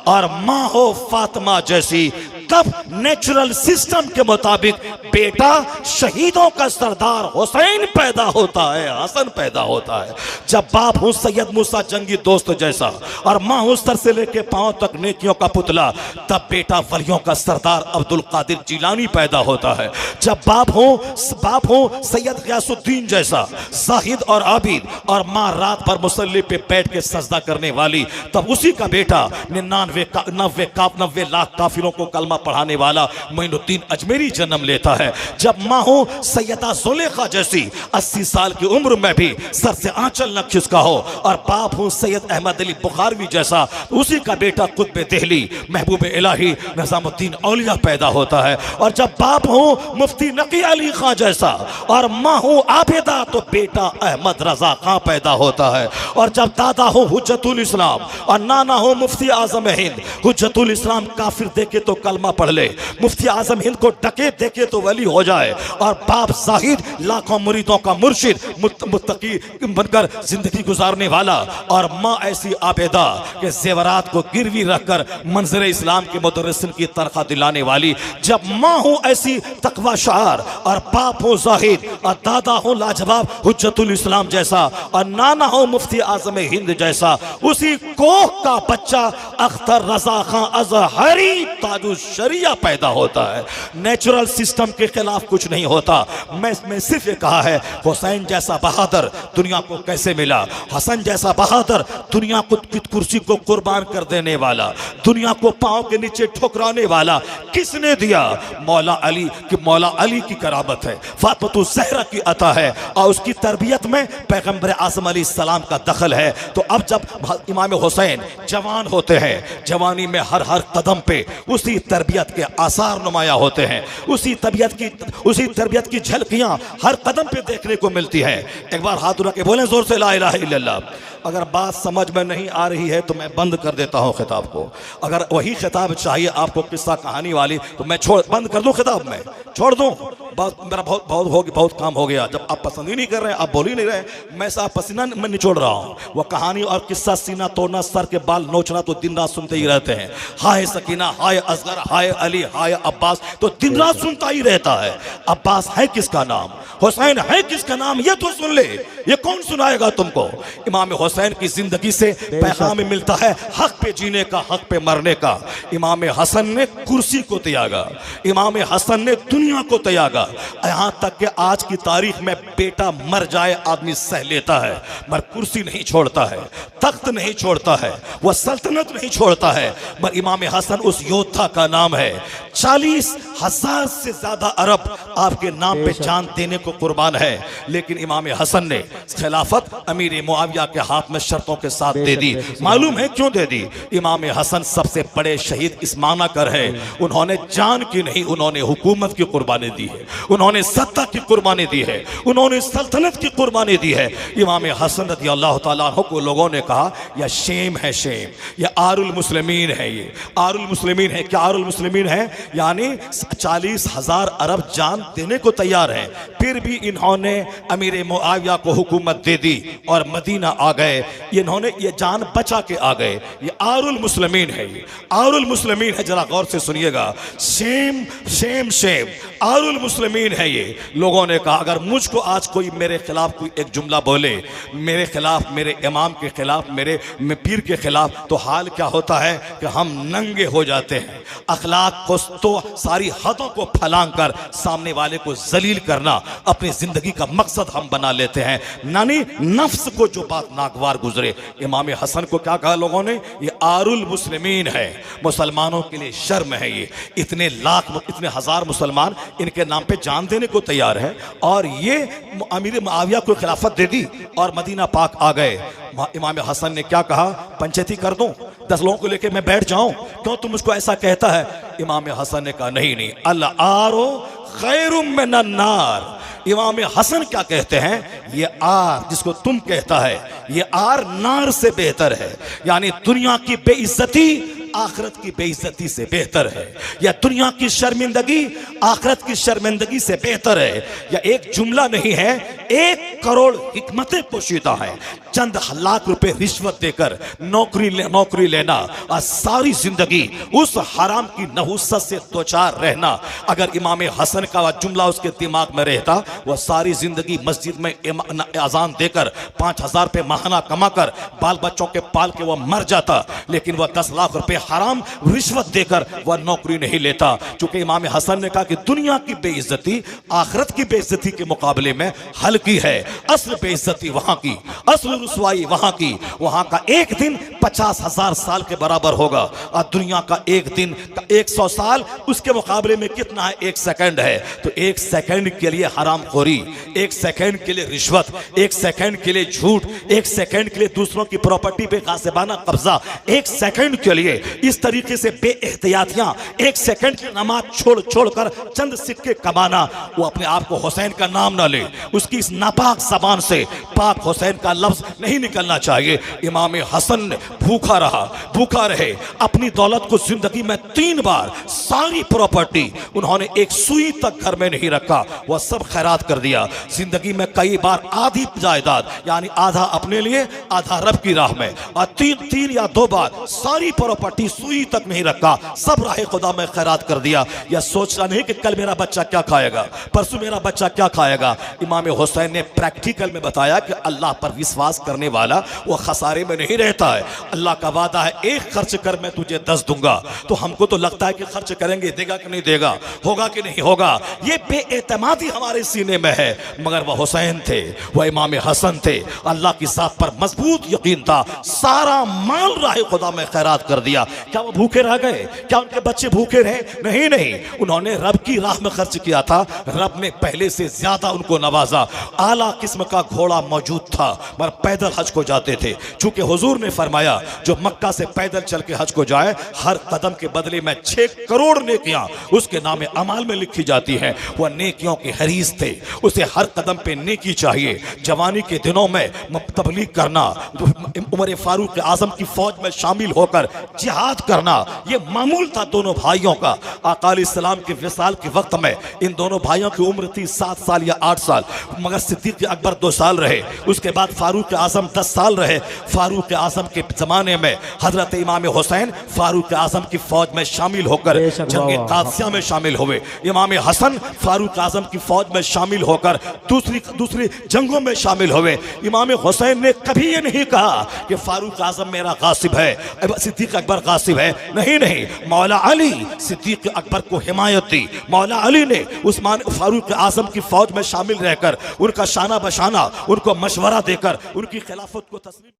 और माँ हो फातिमा जैसी, तब नेचुरल सिस्टम के मुताबिक बेटा शहीदों का सरदार हुसैन पैदा होता है, हसन पैदा होता है। जब बाप हूं सैयद मूसा जंगी दोस्त जैसा और माँ हूं सर से लेके पांव तक नेकियों का पुतला, तब बेटा वलियों का सरदार अब्दुल कादिर जिलानी पैदा होता है। जब बाप हो सैयद गियासुद्दीन जैसा जाहिद और आबिद, और माँ रात भर मुसल्ले पे बैठ के सजदा करने वाली, तब उसी का बेटा 99 लाख काफिरों को कलमा पढ़ाने वाला मोइनुद्दीन अजमेरी जन्म लेता है। जब माँ हो सैयदा जुलेखा जैसी 80 साल की उम्र में भी सर से आंचल न खिसका हो, और बाप हो सैयद अहमद अली बुखारवी जैसा, उसी का बेटा कुतुब दिल्ली महबूब इलाही निजामुद्दीन औलिया पैदा होता है। और जब बाप हो मुफ्ती नकी अली खां जैसा और माँ हो आबिदा, तो बेटा अहमद रजा खां पैदा होता है। और जब दादा हो हुज्जतुल इस्लाम और नाना हो मुफ्ती आजम हिंद, हुज्जतुल इस्लाम काफिर देखे तो कलमा पढ़ ले, मुफ्ती आजम हिंद को डकैत देखे तो वली हो जाए, और बाप जाहिद लाखों मुरीदों का मुर्शिद मुत्तकी बनकर जिंदगी गुजारने वाला, और माँ ऐसी आबेदा के जेवरात को गिरवी रखकर मंजर इस्लाम के मुदर्रिसिन की तनख्वाह दिलाने वाली। जब माँ हो ऐसी तकवा शार, और बाप हो जाहिद, और दादा हो लाजवाब हुज्जतुल इस्लाम जैसा, और नाना हो मुफ्ती आजम हिंद जैसा, उसी कोख का बच्चा अख्तर रजा खां अजहरी ताजुश शरिया पैदा होता है। नेचुरल सिस्टम के खिलाफ कुछ नहीं होता। मैं सिर्फ ये कहा है, हुसैन जैसा बहादुर दुनिया को कैसे मिला? हसन जैसा बहादुर दुनिया को कुर्सी को कुर्बान कर देने वाला, दुनिया को पांव के नीचे ठुकराने वाला किसने दिया? मौला अली की करामत है, फातिमा ज़हरा की अता है, और उसकी तरबियत में पैगंबर आज़म अलैहिस्सलाम का दखल है। तो अब जब इमाम हुसैन जवान होते हैं, जवानी में हर कदम पे उसी तरबियत के आसार नुमाया होते हैं, उसी तरबियत की झलकियां हर कदम पे देखने को मिलती है। एक बार हाथ उठा के बोलें जोर से, ला इलाहा इल्लल्लाह। अगर बात समझ में नहीं आ रही है तो मैं बंद कर देता हूं खिताब को। अगर वही खिताब चाहिए आपको किस्सा कहानी वाली, तो मैं बंद कर दूं खिताब में, छोड़ दूं। बस मेरा बहुत काम हो गया। जब आप पसंद ही नहीं कर रहे, आप बोल ही नहीं रहे, मैं साफ पसीना में निचोड़ रहा हूँ। वो कहानी और किस्सा, सीना तोड़ना, सर के बाल नोचना, तो दिन रात सुनते ही रहते हैं। हाय सकीना, हाय असगर, हाय अली, हाय अब्बास, तो दिन रात सुनता ही रहता है। अब्बास है किसका नाम? हुसैन है किसका नाम? ये तो सुन ले। ये कौन सुनाएगा तुमको? इमाम हुसैन की जिंदगी से पैगाम मिलता है हक पे जीने का, हक पे मरने का। इमाम हसन ने कुर्सी को त्यागा, इमाम हसन ने दुनिया को त्यागा। यहां तक कि आज की तारीख में बेटा मर जाए आदमी सह लेता है, मगर कुर्सी नहीं छोड़ता है, तख्त नहीं छोड़ता है, वह सल्तनत नहीं छोड़ता है। मगर इमाम हसन उस योद्धा का नाम है। 40,000 से ज्यादा अरब आपके नाम पे जान देने को कुर्बान है, लेकिन इमाम हसन ने खिलाफत अमीर मुआविया के हाथ में शर्तों के साथ दे दी। मालूम है क्यों दे दी? इमाम हसन सबसे बड़े शहीद इस माना कर है, उन्होंने जान की नहीं, उन्होंने हुकूमत की कुर्बानी दी है, उन्होंने सत्ता की कुर्बानी दी है, उन्होंने सल्तनत की कुर्बानी दी है। इमाम हसन रज़ी अल्लाह तआला अन्हु को लोगों ने कहा यह शेम है, शेम, यह आरुल मुस्लिमीन है। ये आरुल मुस्लिमीन है। क्या आरुल मुस्लिमीन है? यानी 40,000 अरब जान देने को तैयार है, फिर भी इन्होंने अमीर मुआविया को हुकूमत दे दी और मदीना आ गए। इन्होंने ये जान बचा के आ गए। ये आरुल मुस्लिमीन है, ये आरुल मुस्लिमीन है। जरा गौर से सुनिएगा, शेम शेम शेम, आरुल मुस्लिमीन है ये। लोगों ने कहा अगर मुझको आज कोई मेरे खिलाफ कोई एक जुमला बोले, मेरे खिलाफ, मेरे इमाम के खिलाफ, मेरे पीर के खिलाफ, तो हाल क्या होता है कि हम नंगे हो जाते हैं। अखलाक को तो सारी हदों को फलांग कर सामने वाले को जलील करना अपनी जिंदगी का मकसद हम बना लेते हैं, नानी नफ्स को जो बात नागवार गुजरे। इमाम हसन को क्या कहा लोगों ने? ये आरुल मुस्लिमीन है, मुसलमानों के लिए शर्म है। ये इतने लाख, इतने हजार मुसलमान इनके नाम पे जान देने को तैयार है, और ये अमीर मुआविया को खिलाफत दे दी और मदीना पाक आ गए। इमाम हसन ने क्या कहा? पंचायती कर दूं, 10 लोगों को लेके मैं बैठ जाऊं? क्यों तुम मुझको ऐसा कहता है? इमाम हसन ने कहा नहीं नहीं, अल आरो खैरुम मिनन नार। इमाम हसन क्या कहते हैं? ये आर जिसको तुम कहता है, ये आर नार से बेहतर है। यानी दुनिया की बेइज्जती आखिरत की बेइज्जती से बेहतर है, या दुनिया की शर्मिंदगी आखिरत की शर्मिंदगी से बेहतर है। या एक जुमला नहीं है, 1 करोड़ हिकमतें पोशीदा हैं। चंद लाख रुपए रिश्वत देकर नौकरी लेना और सारी जिंदगी उस हराम की नहुसत से दोचार रहना। अगर इमाम हसन का वह जुमला उसके दिमाग में रहता, वह सारी जिंदगी मस्जिद में अजान देकर 5,000 रुपये माहाना कमाकर बाल बच्चों के पाल के वह मर जाता। लेकिन वह 10 लाख रुपए हराम रिश्वत देकर वह नौकरी नहीं लेता, क्योंकि इमाम हसन ने कहा कि दुनिया की बेइज्जती आखिरत की बेइज्जती के मुकाबले में हल्की है। असल बेइज्जती वहां की, असल रुसवाई वहां की, वहां का एक दिन 50,000 साल के बराबर होगा, और दुनिया का एक दिन 100 साल उसके मुकाबले में कितना है? 1 सेकंड है। तो 1 सेकंड के लिए हरामखोरी, 1 सेकंड के लिए रिश्वत, 1 सेकंड के लिए झूठ, 1 सेकंड के लिए दूसरों की प्रॉपर्टी पे गासिबाना कब्जा, 1 सेकंड के लिए इस तरीके से बेएहतियातियां, 1 सेकंड की नमाज छोड़कर चंद सिक्के कमाना। वो अपने आप को हुसैन का नाम ना ले, उसकी इस नापाक जबान से पाक हुसैन का लफ्ज नहीं निकलना चाहिए। इमाम हसन भूखा रहे, अपनी दौलत को जिंदगी में 3 बार, सारी प्रॉपर्टी उन्होंने एक सुई तक घर में नहीं रखा, वह सब खैरात कर दिया। जिंदगी में कई बार आधी जायदाद, यानी आधा अपने लिए आधा रब की राह में, और 3 या 2 बार सारी प्रॉपर्टी सुई तक नहीं रखा, सब राह खुदा में खैरात कर दिया। यह सोचना नहीं कि कल मेरा बच्चा क्या खाएगा, परसों मेरा बच्चा क्या खाएगा। इमाम हुसैन ने प्रैक्टिकल में बताया कि अल्लाह पर विश्वास करने वाला वो खसारे में नहीं रहता है। अल्लाह का वादा है 1 खर्च कर मैं तुझे 10 दूंगा। तो हमको तो लगता है कि खर्च करेंगे, देगा कि नहीं देगा, होगा कि नहीं होगा, ये बेएतमादी हमारे सीने में है। मगर वह हुसैन थे, वह इमाम हसन थे, अल्लाह की जात पर मजबूत यकीन था, सारा माल राह खुदा में खैरात कर दिया। क्या वो भूखे रह गए? क्या उनके बच्चे भूखे रहे? नहीं, उन्होंने रब की राह में खर्च किया था। रब ने पहले से ज्यादा उनको नवाजा। आला किस्म का घोड़ा मौजूद था, मगर पैदल हज को जाते थे। चूंकि हुजूर ने फरमाया जो मक्का से पैदल चल के हज को जाए, हर कदम के बदले में 6 करोड़ नेकियां उसके नाम अमाल में लिखी जाती हैं। वह नेकियों के हरीस थे, उसे हर कदम पे नेकी चाहिए। जवानी के दिनों में तबलीग करना, उमर फारूक आजम की फौज में शामिल होकर जिहाद करना, यह मामूल था दोनों भाइयों का। आका अलैहिस्सलाम के विसाल के वक्त में इन दोनों भाइयों की उम्र थी 7 साल या 8 साल, मगर मगर सिद्दीक अकबर 2 साल रहे, उसके बाद फारूक आजम 10 साल रहे। फारूक आजम के ज़माने में हजरत इमाम हुसैन फारूक आजम की फौज में शामिल होकर जंग कादसिया में शामिल हुए। इमाम हसन फारूक आजम की फौज में शामिल होकर दूसरी जंगों में शामिल हुए। इमाम हुसैन ने कभी ये नहीं कहा कि फारूक आजम मेरा गासिब है, सिद्दीक अकबर गासिब है। नहीं नहीं, मौला अली सिद्दीक अकबर को हिमायत दी। मौला अली ने उस्मान फारूक आजम की फौज में शामिल रहकर उनका शाना बशाना, उनको मशवरा देकर उनकी खिलाफत को तस्लीम